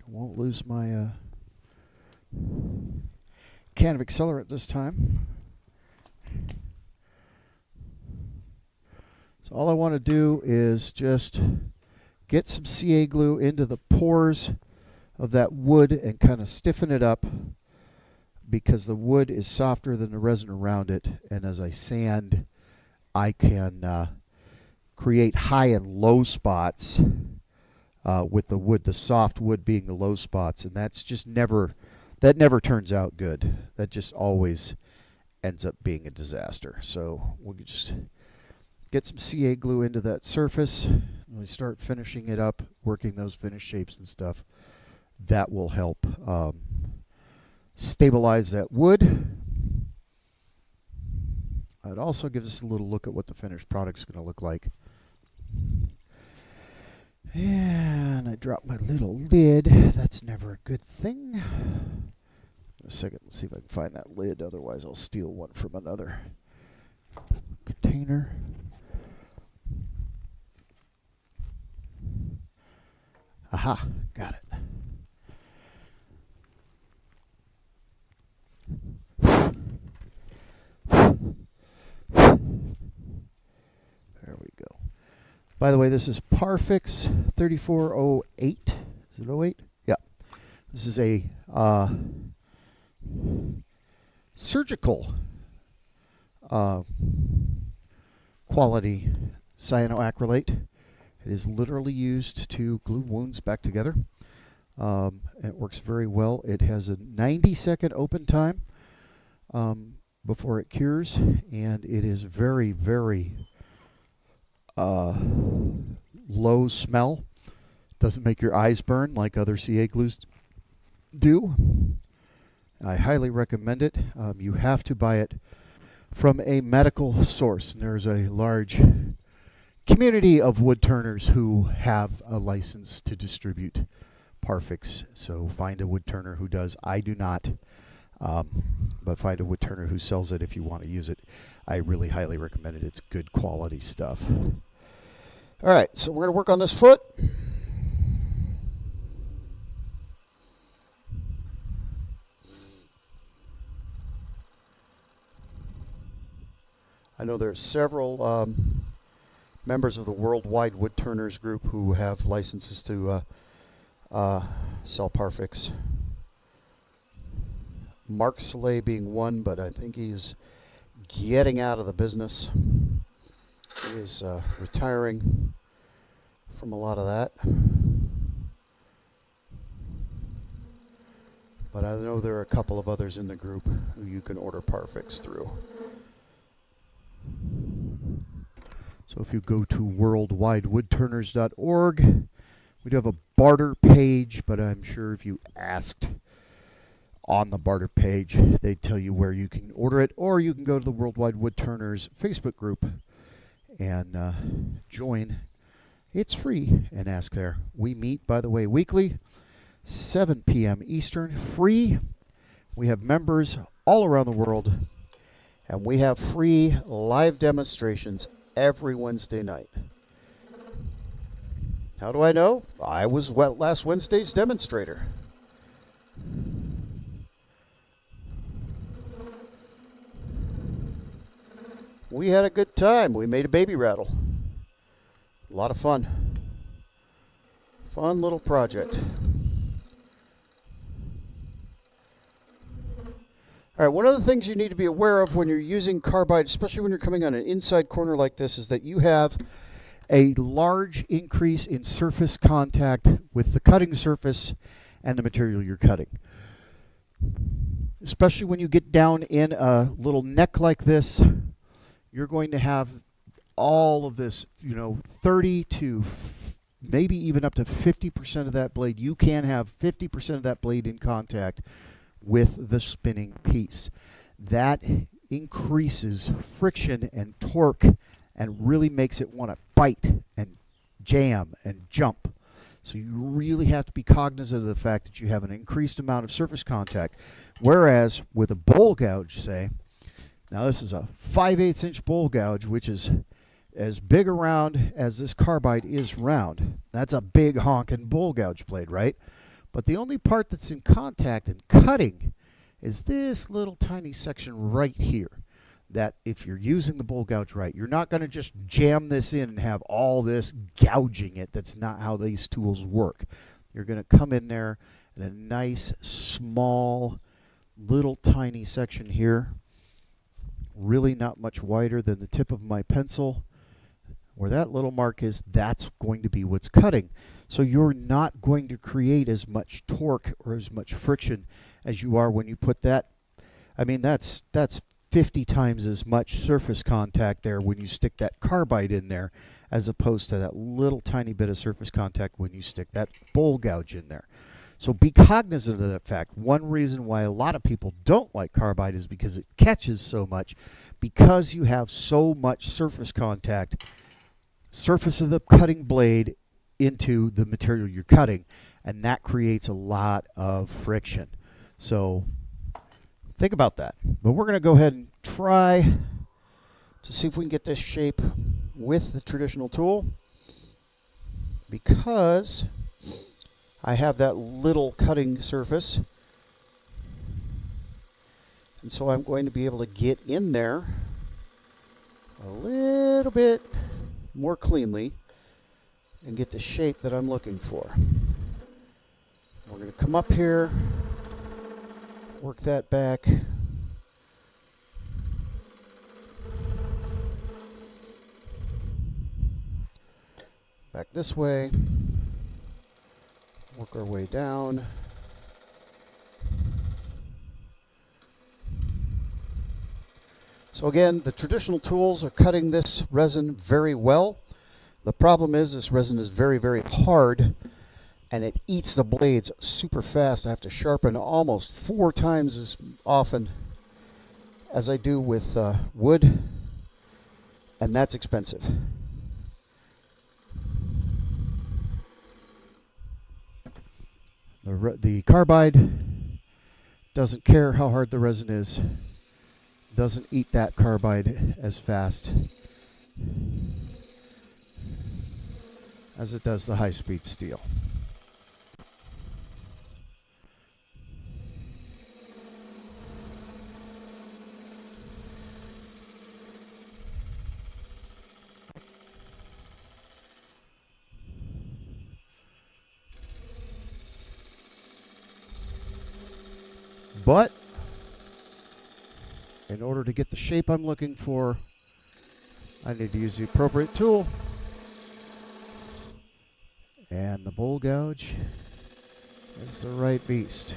I won't lose my can of accelerant this time. So all I want to do is just get some CA glue into the pores of that wood and kind of stiffen it up, because the wood is softer than the resin around it, and as I sand, I can create high and low spots with the wood, the soft wood being the low spots, and that's just never turns out good. That just always ends up being a disaster. So we'll just get some CA glue into that surface, and we start finishing it up, working those finish shapes and stuff. That will help stabilize that wood. It also gives us a little look at what the finished product's going to look like. And I dropped my little lid. That's never a good thing. In a second, let's see if I can find that lid. Otherwise, I'll steal one from another container. Aha, got it. There we go. By the way, this is Parfix 3408. Is it 08? Yeah. This is a surgical quality cyanoacrylate. It is literally used to glue wounds back together. It works very well. It has a 90-second open time before it cures, and it is very, very low smell. Doesn't make your eyes burn like other CA glues do. I highly recommend it. You have to buy it from a medical source, and there's a large community of wood turners who have a license to distribute Parfix. So find a wood turner who does. I do not, but find a wood turner who sells it if you want to use it. I really highly recommend it. It's good quality stuff. All right, so we're going to work on this foot. I know there's several members of the Worldwide Wood Turners group who have licenses to sell Parfix. Mark Saleh being one, but I think he's getting out of the business. He is retiring from a lot of that. But I know there are a couple of others in the group who you can order Parfix through. So if you go to worldwidewoodturners.org, we do have a barter page, but I'm sure if you asked on the barter page, they'd tell you where you can order it, or you can go to the Worldwide Woodturners Facebook group and join. It's free, and ask there. We meet, by the way, weekly, 7 p.m. Eastern, free. We have members all around the world, and we have free live demonstrations every Wednesday night. How do I know? I was last Wednesday's demonstrator. We had a good time. We made a baby rattle. A lot of fun. Fun little project. All right, one of the things you need to be aware of when you're using carbide, especially when you're coming on an inside corner like this, is that you have a large increase in surface contact with the cutting surface and the material you're cutting. Especially when you get down in a little neck like this, you're going to have all of this, 30 to maybe even up to 50% of that blade. You can have 50% of that blade in contact with the spinning piece. That increases friction and torque and really makes it want to bite and jam and jump. So you really have to be cognizant of the fact that you have an increased amount of surface contact. Whereas with a bowl gouge, say, now this is a 5/8 inch bowl gouge, which is as big around as this carbide is round. That's a big honking bowl gouge blade, right? But the only part that's in contact and cutting is this little tiny section right here. That if you're using the bowl gouge right, you're not going to just jam this in and have all this gouging it. That's not how these tools work. You're going to come in there in a nice, small, little tiny section here. Really not much wider than the tip of my pencil. Where that little mark is, that's going to be what's cutting. So you're not going to create as much torque or as much friction as you are when you put that. I mean, that's 50 times as much surface contact there when you stick that carbide in there, as opposed to that little tiny bit of surface contact when you stick that bowl gouge in there. So be cognizant of that fact. One reason why a lot of people don't like carbide is because it catches so much, because you have so much surface contact, surface of the cutting blade into the material you're cutting, and that creates a lot of friction. So think about that. But we're going to go ahead and try to see if we can get this shape with the traditional tool, because I have that little cutting surface, and so I'm going to be able to get in there a little bit more cleanly and get the shape that I'm looking for. We're going to come up here, work that back. Back this way. Work our way down. So again, the traditional tools are cutting this resin very well. The problem is this resin is very, very hard, and it eats the blades super fast. I have to sharpen almost 4 times as often as I do with wood, and that's expensive. The carbide doesn't care how hard the resin is, doesn't eat that carbide as fast as it does the high-speed steel. But in in order to get the shape I'm looking for, I need to use the appropriate tool. And the bowl gouge is the right beast.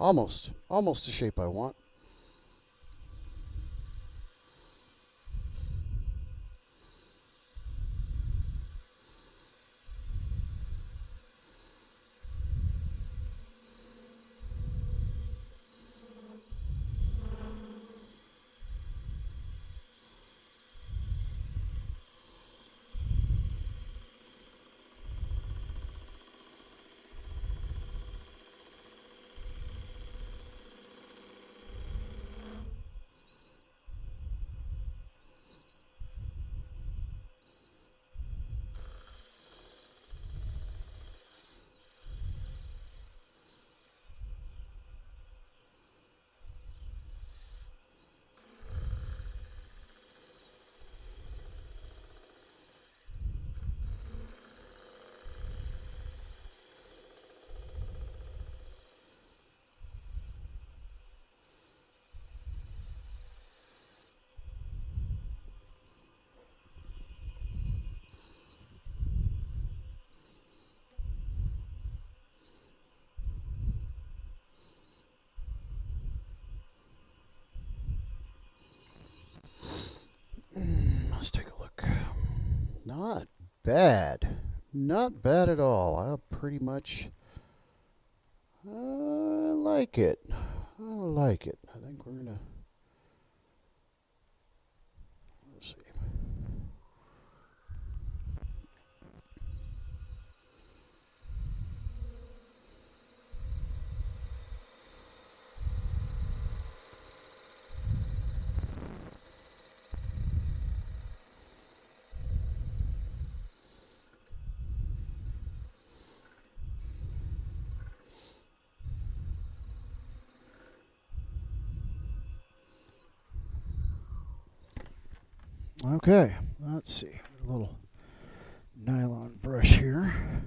Almost the shape I want. Let's take a look. Not bad. Not bad at all. I pretty much like it. I like it. I think we're going to... Let's see. Okay, let's see. A little nylon brush here.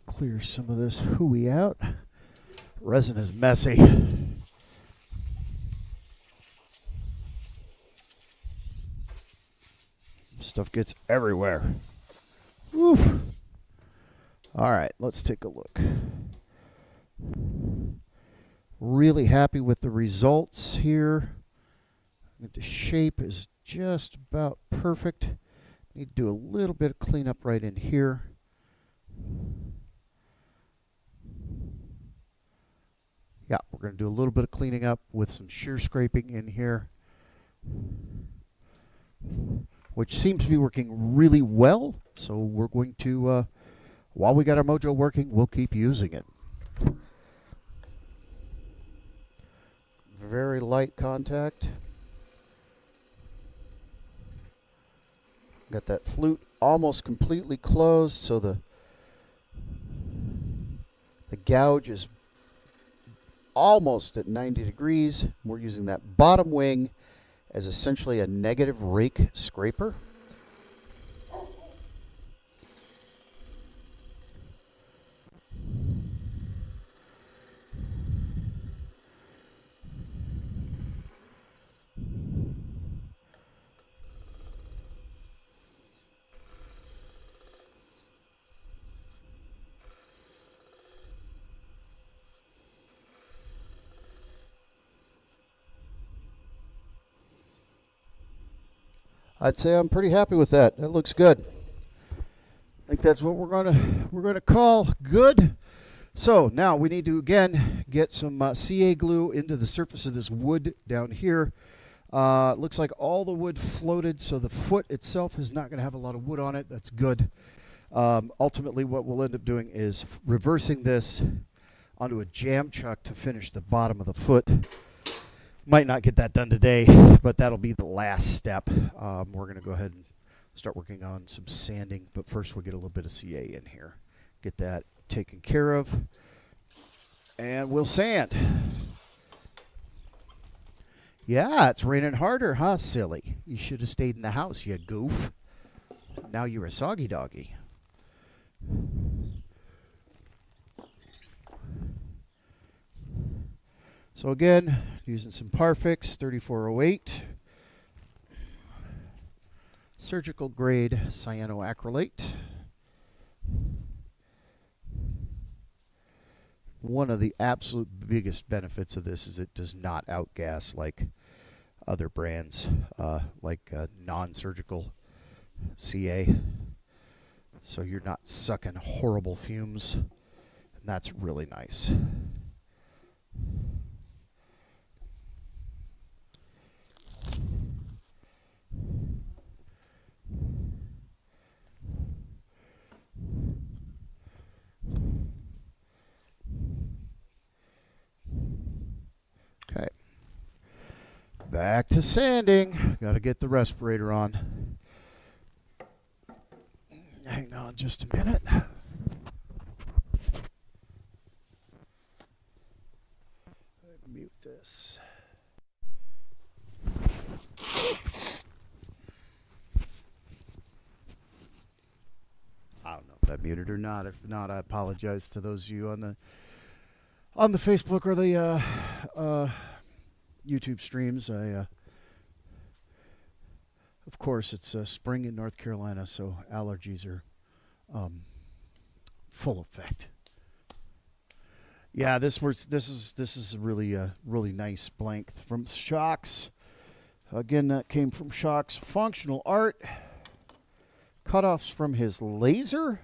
Clear some of this hooey out. Resin is messy. Stuff gets everywhere. Oof. All right, let's take a look. Really happy with the results here. The shape is just about perfect. Need to do a little bit of cleanup right in here. Yeah, we're going to do a little bit of cleaning up with some shear scraping in here, which seems to be working really well. So we're going to, while we got our mojo working, we'll keep using it. Very light contact. Got that flute almost completely closed, so the gouge is almost at 90 degrees. We're using that bottom wing as essentially a negative rake scraper. I'd say I'm pretty happy with that. That looks good. I think that's what we're gonna call good. So now we need to again get some CA glue into the surface of this wood down here. Looks like all the wood floated, so the foot itself is not going to have a lot of wood on it. That's good. Ultimately, what we'll end up doing is reversing this onto a jam chuck to finish the bottom of the foot. Might not get that done today, but that'll be the last step. We're going to go ahead and start working on some sanding, but first we'll get a little bit of CA in here. Get that taken care of, and we'll sand. Yeah, it's raining harder, huh, silly? You should have stayed in the house, you goof. Now you're a soggy doggy. So again, using some Parfix 3408, surgical grade cyanoacrylate. One of the absolute biggest benefits of this is it does not outgas like other brands, like non-surgical CA. So you're not sucking horrible fumes, and that's really nice. Okay. Back to sanding. Got to get the respirator on. Hang on just a minute. Mute this. I don't know if that muted or not. If not, I apologize to those of you on the Facebook or the YouTube streams. Of course, it's spring in North Carolina, so allergies are full effect. Yeah, this is really really nice blank from Shocks. Again, that came from Shocks Functional Art. Cutoffs from his laser.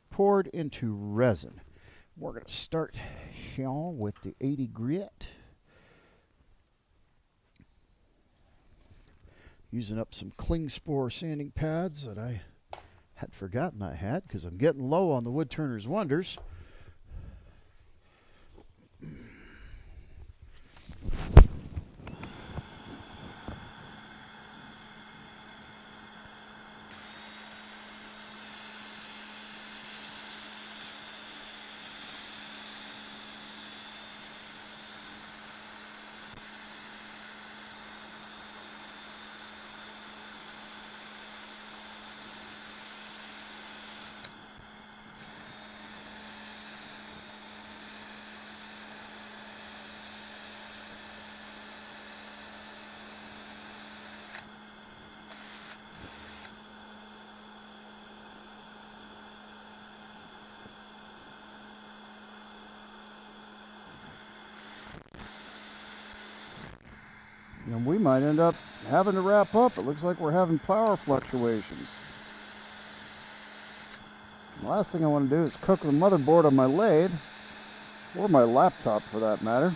Poured into resin. We're going to start here with the 80 grit. Using up some cling spore sanding pads that I had forgotten I had because I'm getting low on the Woodturner's Wonders. And we might end up having to wrap up. It looks like we're having power fluctuations. The last thing I want to do is cook the motherboard on my lathe, or my laptop for that matter.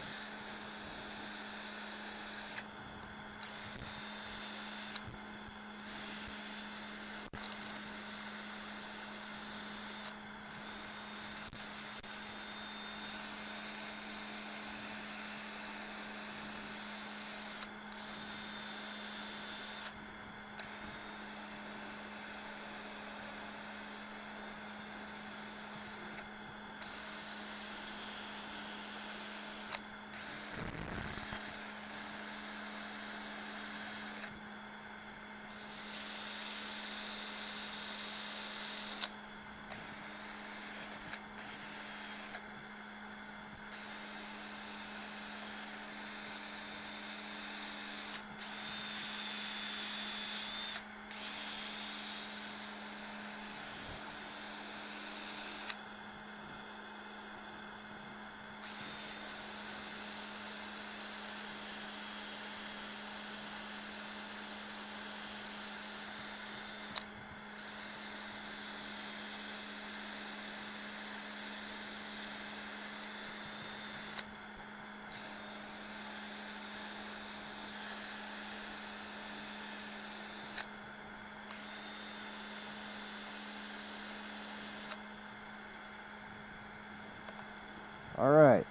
All right,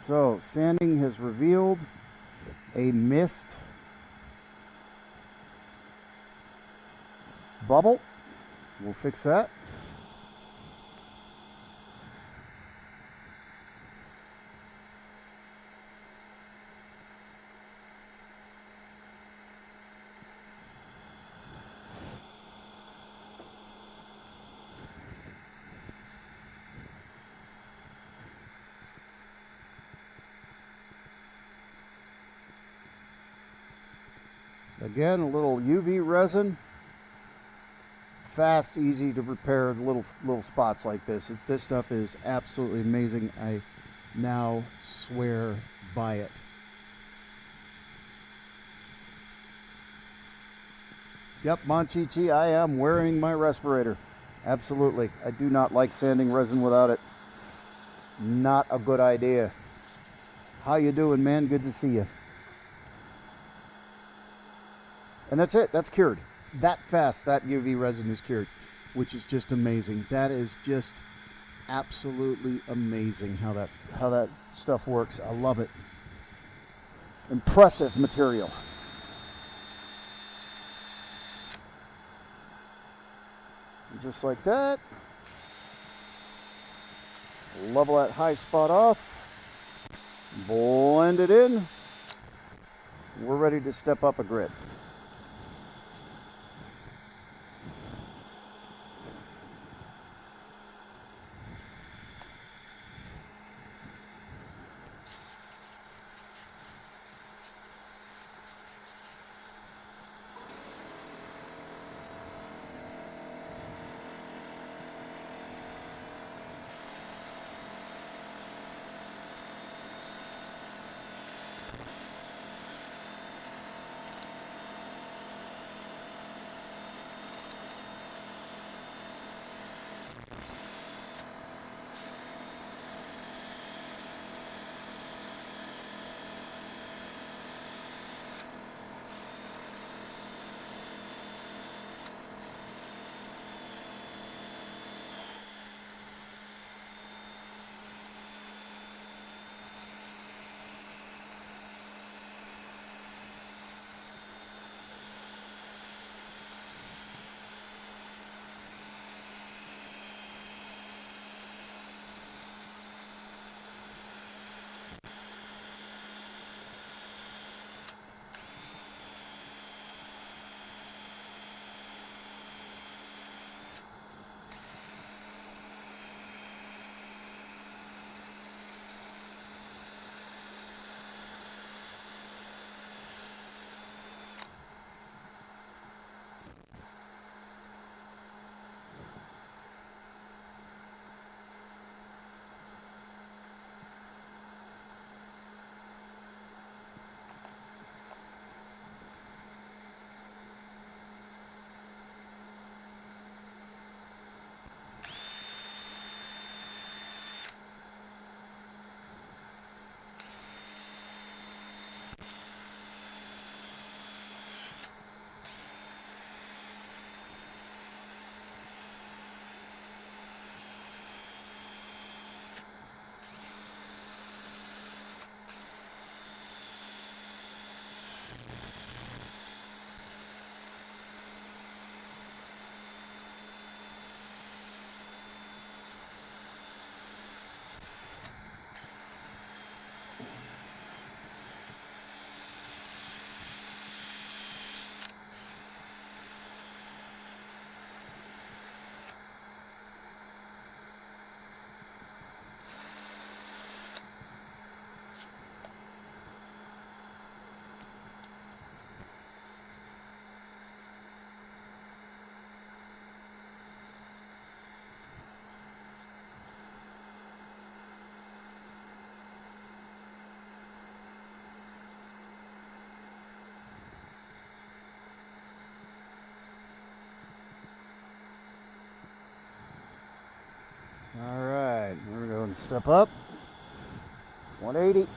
so sanding has revealed a mist bubble. We'll fix that. Again, a little UV resin. Fast, easy to repair little spots like this. This stuff is absolutely amazing. I now swear by it. Yep, Monchichi, I am wearing my respirator. Absolutely. I do not like sanding resin without it. Not a good idea. How you doing, man? Good to see you. And that's it. That's cured. That fast, that UV resin is cured, which is just amazing. That is just absolutely amazing how that stuff works. I love it. Impressive material. Just like that. Level that high spot off. Blend it in. We're ready to step up a grid. All right, we're going to go and step up. 180.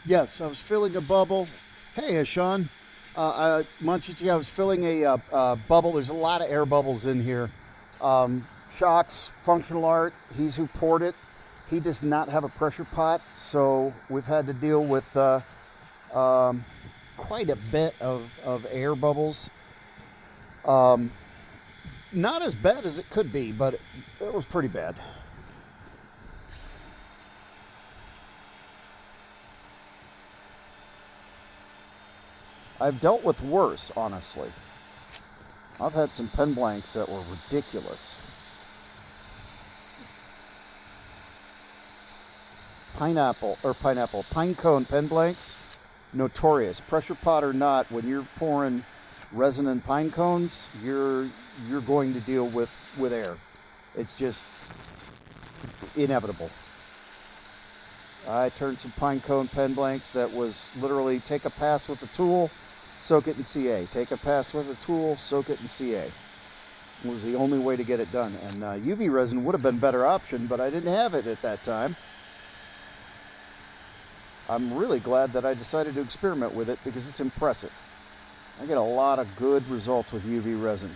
Yes, I was filling a bubble. Hey, Sean. Munchie, I was filling a bubble. There's a lot of air bubbles in here. Shocks, Functional Art, he's who poured it. He does not have a pressure pot, so we've had to deal with quite a bit of air bubbles. Not as bad as it could be, but it was pretty bad. I've dealt with worse, honestly. I've had some pen blanks that were ridiculous. Pine cone pen blanks, notorious. Pressure pot or not, when you're pouring resin and pine cones, you're going to deal with air. It's just inevitable. I turned some pine cone pen blanks that was literally take a pass with a tool, soak it in CA. Take a pass with a tool, soak it in CA. It was the only way to get it done. And UV resin would have been a better option, but I didn't have it at that time. I'm really glad that I decided to experiment with it because it's impressive. I get a lot of good results with UV resin.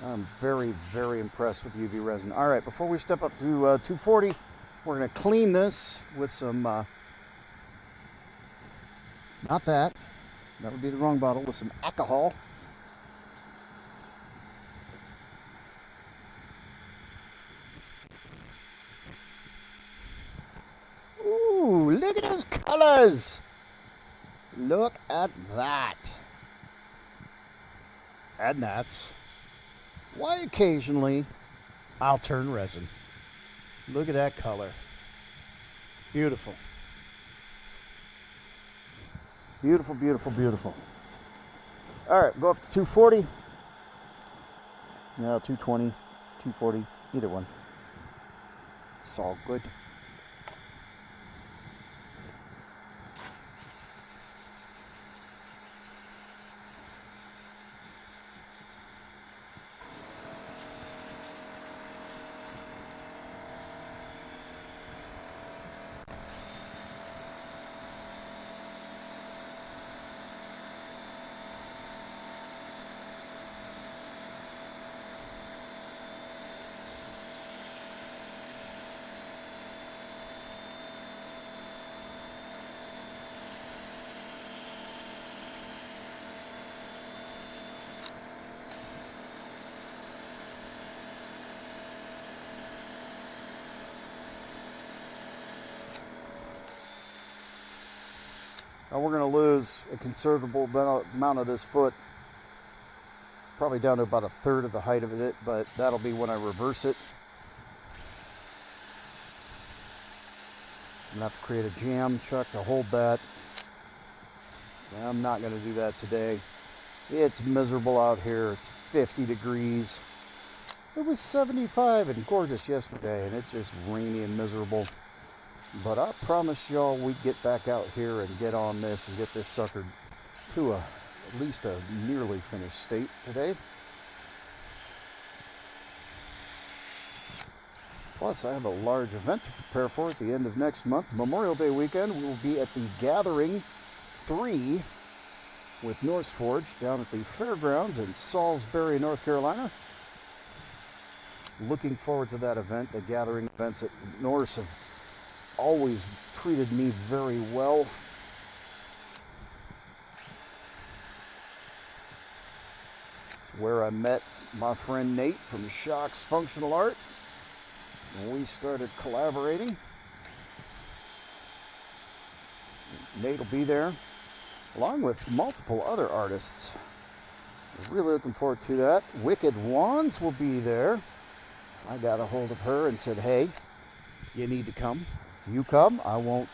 I'm very, very impressed with UV resin. All right, before we step up to 240, we're going to clean this with some, not that would be the wrong bottle, with some alcohol. Ooh, look at those colors. Look at that. And that's why occasionally I'll turn resin. Look at that color. Beautiful. Beautiful, beautiful, beautiful. All right, go up to 240. No, 220, 240, either one. It's all good. Now we're going to lose a considerable amount of this foot, probably down to about a third of the height of it, but that'll be when I reverse it. I'm going to have to create a jam chuck to hold that. I'm not going to do that today. It's miserable out here. It's 50 degrees. It was 75 and gorgeous yesterday, and it's just rainy and miserable. But I promised y'all we'd get back out here and get on this and get this sucker to at least a nearly finished state today. Plus, I have a large event to prepare for at the end of next month. Memorial Day weekend, we will be at the Gathering 3 with Norse Forge down at the fairgrounds in Salisbury, North Carolina. Looking forward to that event. The Gathering events at Norse have always treated me very well. It's where I met my friend Nate from Shocks Functional Art, and we started collaborating. Nate will be there, along with multiple other artists. Really looking forward to that. Wicked Wands will be there. I got a hold of her and said, hey, you need to come. If you come, I won't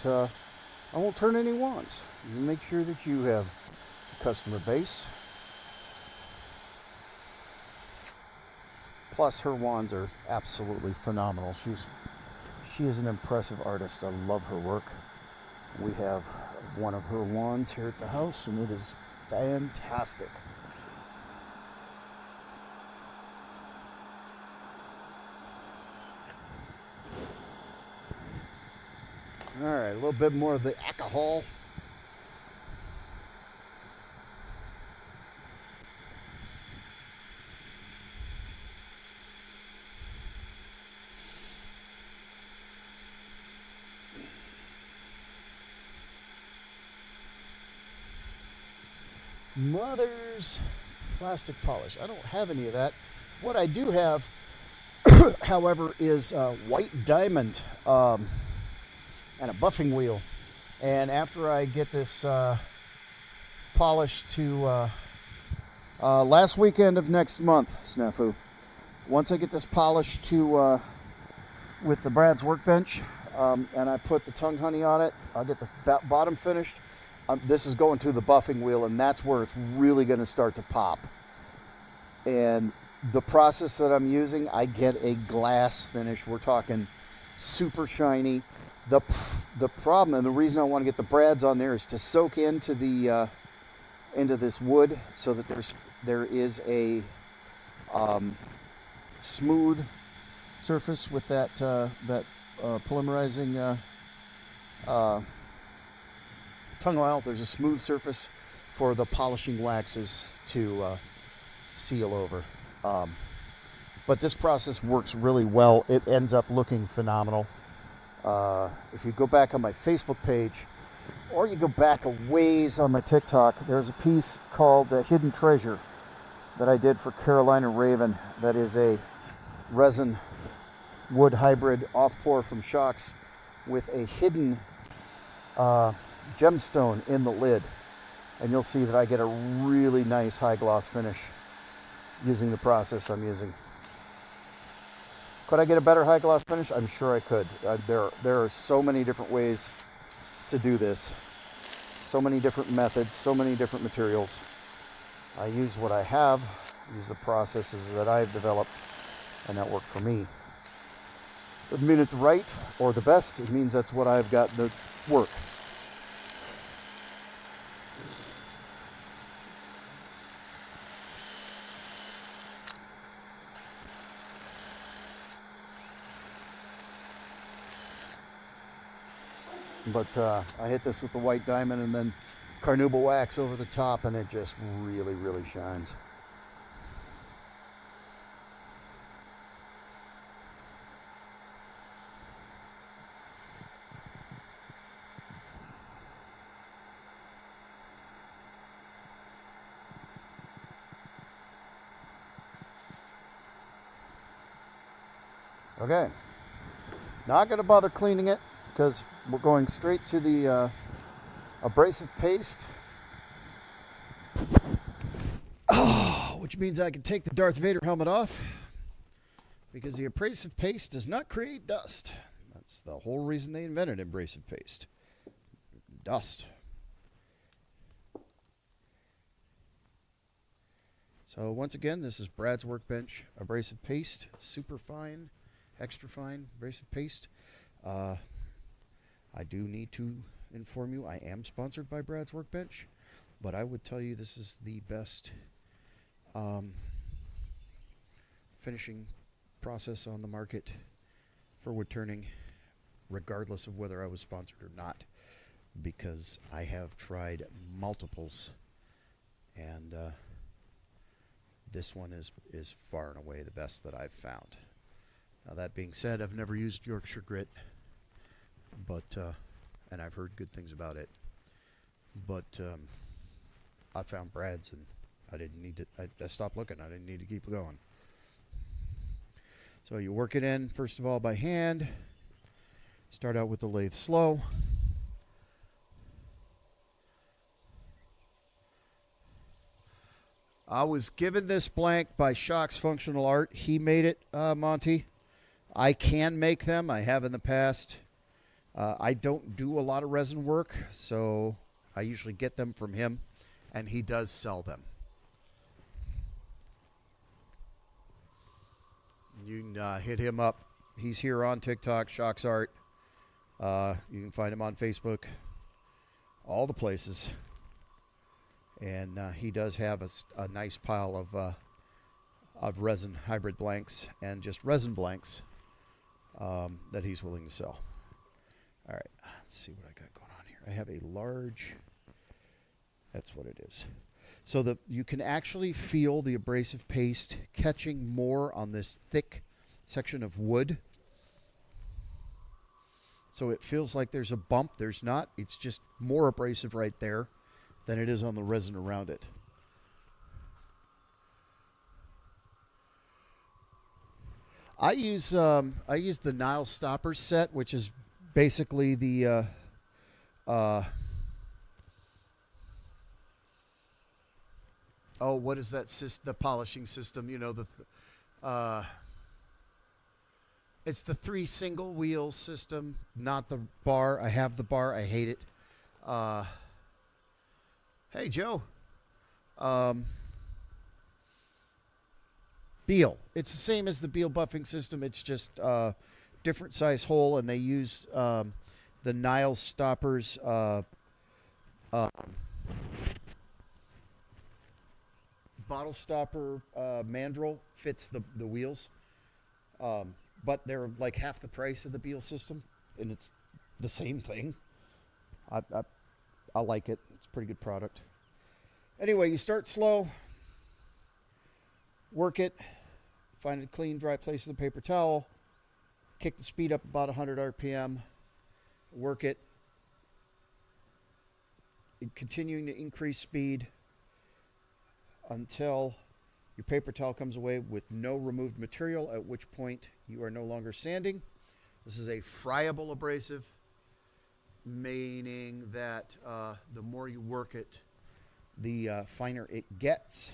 turn any wands. You make sure that you have a customer base. Plus, her wands are absolutely phenomenal. She is an impressive artist. I love her work. We have one of her wands here at the house, and it is fantastic. All right, a little bit more of the alcohol. Mother's plastic polish. I don't have any of that. What I do have, however, is white diamond and a buffing wheel. And after I get this polished to last weekend of next month, Snafu, once I get this polished to with the Brad's Workbench and I put the tongue honey on it, I'll get the bottom finished. This is going to the buffing wheel, and that's where it's really going to start to pop. And the process that I'm using, I get a glass finish. We're talking super shiny. The problem, and the reason I want to get the brads on there, is to soak into the into this wood, so that there is a smooth surface with that polymerizing tongue oil. There's a smooth surface for the polishing waxes to seal over. But this process works really well. It ends up looking phenomenal. If you go back on my Facebook page, or you go back a ways on my TikTok, there's a piece called Hidden Treasure that I did for Carolina Raven. That is a resin wood hybrid off-pour from Shocks with a hidden gemstone in the lid, and you'll see that I get a really nice high gloss finish using the process I'm using. Could I get a better high gloss finish? I'm sure I could. There are so many different ways to do this, so many different methods, so many different materials. I use what I have, use the processes that I've developed, and that work for me. Doesn't mean it's right or the best. It means that's what I've got to work. But I hit this with the white diamond and then carnauba wax over the top, and it just really, really shines. Okay, not going to bother cleaning it, because we're going straight to the abrasive paste. Which means I can take the Darth Vader helmet off, because the abrasive paste does not create dust. That's the whole reason they invented abrasive paste. Dust. So once again, this is Brad's Workbench abrasive paste, super fine, extra fine abrasive paste. I do need to inform you, I am sponsored by Brad's Workbench, but I would tell you this is the best finishing process on the market for wood turning, regardless of whether I was sponsored or not, because I have tried multiples, and this one is far and away the best that I've found. Now, that being said, I've never used Yorkshire Grit, but and I've heard good things about it. But I found Brad's, and I didn't need to. I stopped looking. I didn't need to keep going. So you work it in first of all by hand. Start out with the lathe slow. I was given this blank by Shock's Functional Art. He made it, Monty. I can make them. I have in the past. I don't do a lot of resin work, so I usually get them from him, and he does sell them. You can hit him up. He's here on TikTok, Shock's Art. You can find him on Facebook, all the places. And he does have a nice pile of resin hybrid blanks and just resin blanks that he's willing to sell. All right, let's see what I got going on here. I have a large, that's what it is. So you can actually feel the abrasive paste catching more on this thick section of wood. So it feels like there's a bump. There's not. It's just more abrasive right there than it is on the resin around it. I use the Nile Stopper set, which is basically the what is that the polishing system? You know, it's the 3 single wheel system, not the bar. I have the bar. I hate it. Hey, Joe. Beal. It's the same as the Beal buffing system. It's just different size hole, and they use the Nile Stoppers bottle stopper mandrel fits the wheels. But they're like half the price of the Beal system, and it's the same thing. I like it. It's a pretty good product. Anyway, you start slow, work it, find a clean, dry place with a paper towel, kick the speed up about 100 RPM, work it, continuing to increase speed until your paper towel comes away with no removed material, at which point you are no longer sanding. This is a friable abrasive, meaning that the more you work it, the finer it gets.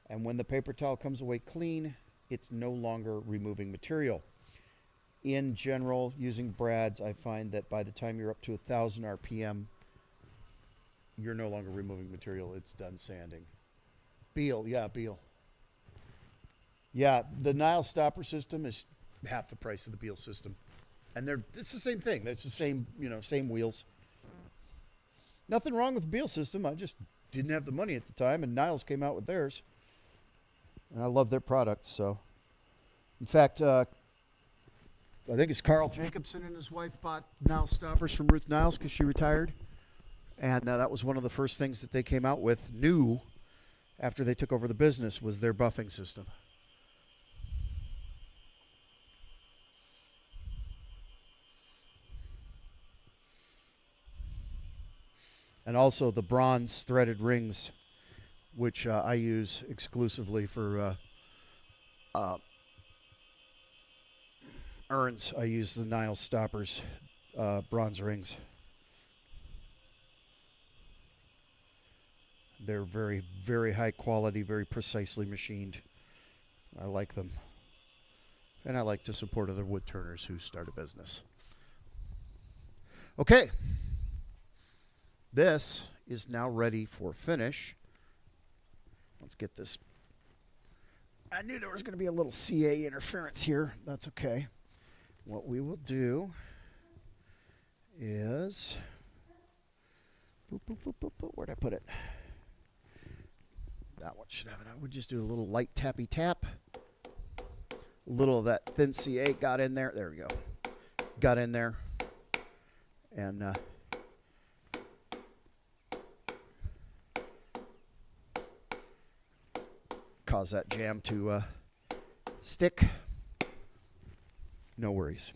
And when the paper towel comes away clean, it's no longer removing material. In general, using brads, I find that by the time you're up to 1,000 RPM, you're no longer removing material. It's done sanding. Beal, yeah, Beal. Yeah, the Nile Stopper system is half the price of the Beal system. And it's the same thing. That's the same, same wheels. Nothing wrong with the Beal system. I just didn't have the money at the time, and Niles came out with theirs. And I love their products, so. In fact, I think it's Carl Jacobson and his wife bought Nile Stoppers from Ruth Niles because she retired. And that was one of the first things that they came out with, new, after they took over the business, was their buffing system. And also the bronze threaded rings, which I use exclusively for urns. I use the Nile Stoppers bronze rings. They're very, very high quality, very precisely machined. I like them. And I like to support other wood turners who start a business. Okay. This is now ready for finish. Let's get this. I knew there was going to be a little CA interference here. That's okay. What we will do is, where'd I put it? That one should have it. I would just do a little light tappy tap. A little of that thin CA got in there. There we go. Got in there. And cause that jam to stick. No worries.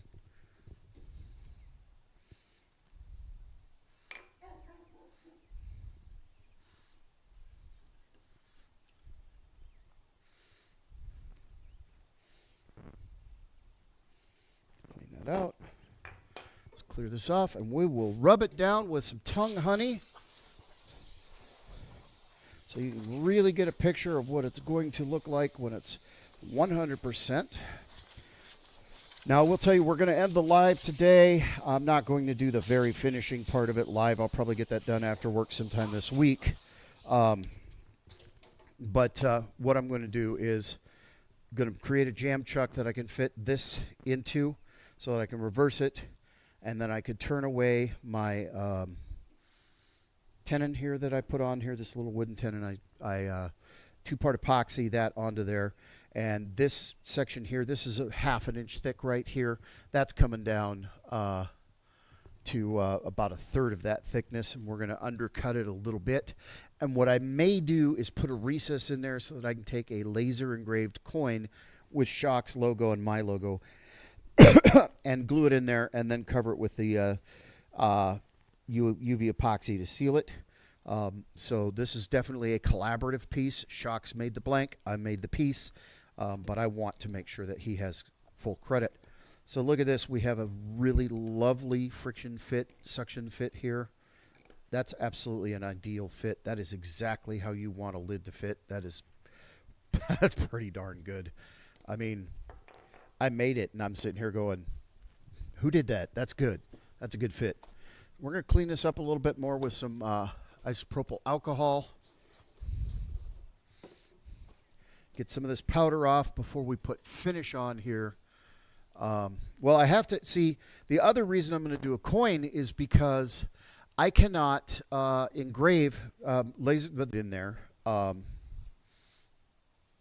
Clean that out. Let's clear this off, and we will rub it down with some tongue honey. So you can really get a picture of what it's going to look like when it's 100%. Now, I will tell you, we're going to end the live today. I'm not going to do the very finishing part of it live. I'll probably get that done after work sometime this week. But what I'm going to do is going to create a jam chuck that I can fit this into so that I can reverse it. And then I could turn away my tenon here that I put on here, this little wooden tenon. I two-part epoxy that onto there. And this section here, this is a 1/2 inch thick right here. That's coming down to about 1/3 of that thickness, and we're going to undercut it a little bit. And what I may do is put a recess in there so that I can take a laser engraved coin with Shock's logo and my logo and glue it in there and then cover it with the UV epoxy to seal it. So this is definitely a collaborative piece. Shock's made the blank. I made the piece. But I want to make sure that he has full credit. So look at this. We have a really lovely friction fit, suction fit here. That's absolutely an ideal fit. That is exactly how you want a lid to fit. That's pretty darn good. I mean, I made it, and I'm sitting here going, who did that? That's good. That's a good fit. We're going to clean this up a little bit more with some isopropyl alcohol. Get some of this powder off before we put finish on here. Well, I have to see, the other reason I'm going to do a coin is because I cannot engrave laser in there.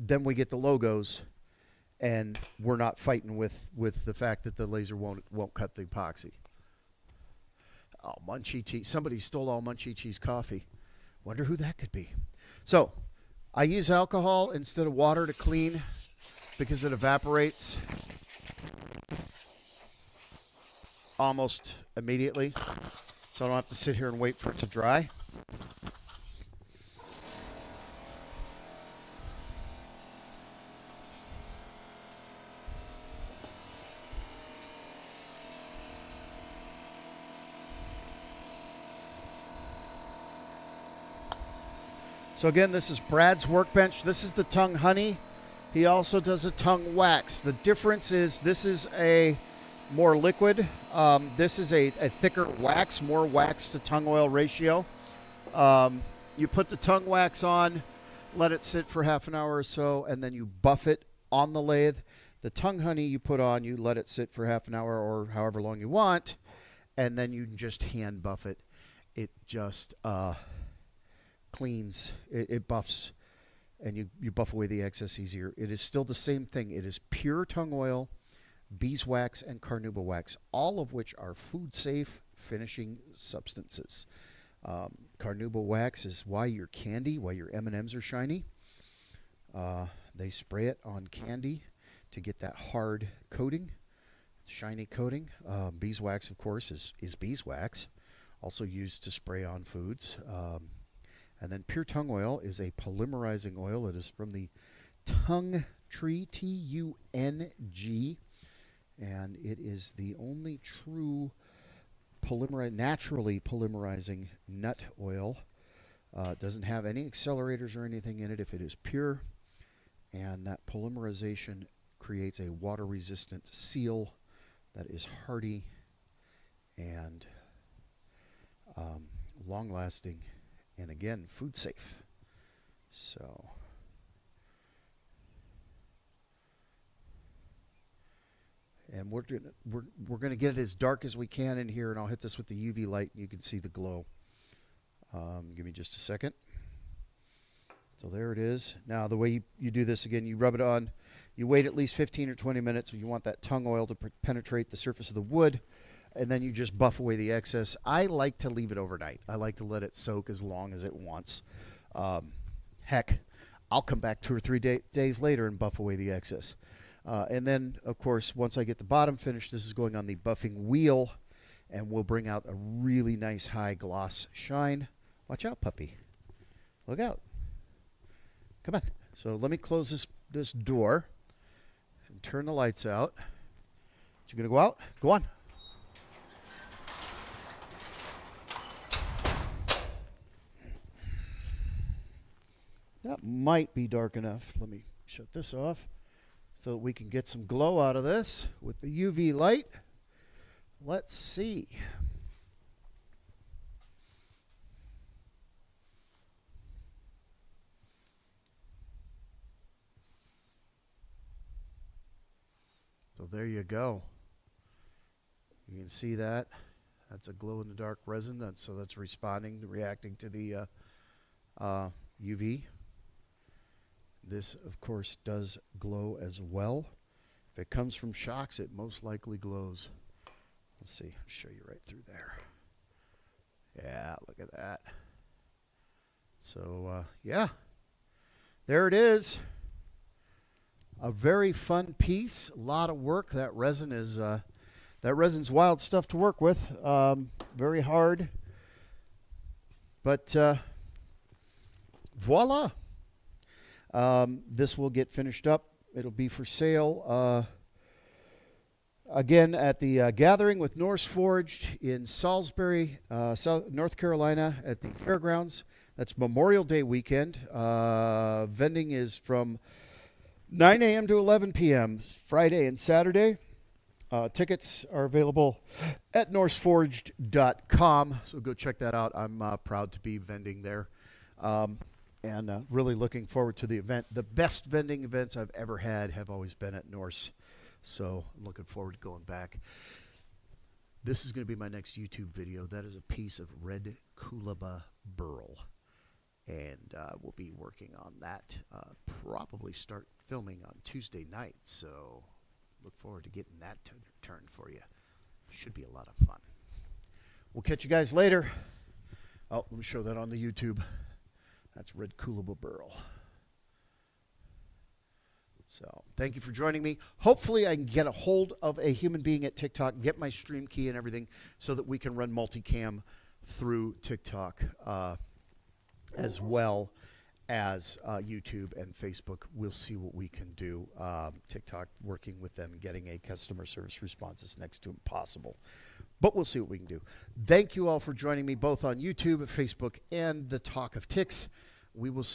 Then we get the logos, and we're not fighting with the fact that the laser won't cut the epoxy. Oh, Munchie Cheese. Somebody stole all Munchie Cheese coffee. Wonder who that could be. So I use alcohol instead of water to clean because it evaporates almost immediately. So I don't have to sit here and wait for it to dry. So again, this is Brad's workbench. This is the tongue honey. He also does a tongue wax. The difference is this is a more liquid. This is a thicker wax, more wax to tongue oil ratio. You put the tongue wax on, let it sit for half an hour or so, and then you buff it on the lathe. The tongue honey you put on, you let it sit for half an hour or however long you want, and then you just hand buff it. It just cleans, it buffs, and you buff away the excess easier. It is still the same thing. It is pure tongue oil, beeswax, and carnauba wax, all of which are food-safe finishing substances. Carnauba wax is why your candy, why your M&Ms are shiny. They spray it on candy to get that hard coating, shiny coating. Beeswax, of course, is beeswax, also used to spray on foods. And then pure tongue oil is a polymerizing oil. It is from the tongue tree, T-U-N-G, and it is the only true naturally polymerizing nut oil. It doesn't have any accelerators or anything in it if it is pure, and that polymerization creates a water-resistant seal that is hardy and long-lasting, and again, food safe. So and we're gonna get it as dark as we can in here, and I'll hit this with the UV light and you can see the glow. Give me just a second. So there it is. Now the way you do this, again, you rub it on, you wait at least 15 or 20 minutes. You want that tongue oil to penetrate the surface of the wood, and then you just buff away the excess. I like to leave it overnight. I like to let it soak as long as it wants. Heck, I'll come back 2 or 3 days later and buff away the excess. And then, of course, once I get the bottom finished, this is going on the buffing wheel, and we'll bring out a really nice high gloss shine. Watch out, puppy. Look out. Come on. So let me close this door and turn the lights out. You going to go out? Go on. That might be dark enough. Let me shut this off so that we can get some glow out of this with the UV light. Let's see. So there you go. You can see that. That's a glow-in-the-dark resin. So that's responding, reacting to the UV. This, of course, does glow as well. If it comes from shocks, it most likely glows. Let's see. I'll show you right through there. Yeah, look at that. So, yeah. There it is. A very fun piece. A lot of work. That resin is resin's wild stuff to work with. Very hard. But voila. This will get finished up. It'll be for sale again at the gathering with Norse Forged in Salisbury, North Carolina at the fairgrounds. That's Memorial Day weekend. Vending is from 9 a.m. to 11 p.m. Friday and Saturday. Tickets are available at norseforged.com, so go check that out. I'm proud to be vending there. And really looking forward to the event. The best vending events I've ever had have always been at Norse. So I'm looking forward to going back. This is going to be my next YouTube video. That is a piece of red Coolaba burl. And we'll be working on that. Probably start filming on Tuesday night. So look forward to getting that turned for you. Should be a lot of fun. We'll catch you guys later. Oh, let me show that on the YouTube. That's red Coolaba burl. So thank you for joining me. Hopefully I can get a hold of a human being at TikTok, get my stream key and everything so that we can run multicam through TikTok as well as YouTube and Facebook. We'll see what we can do. TikTok, working with them, getting a customer service response is next to impossible. But we'll see what we can do. Thank you all for joining me both on YouTube, Facebook, and the Talk of Ticks. We will see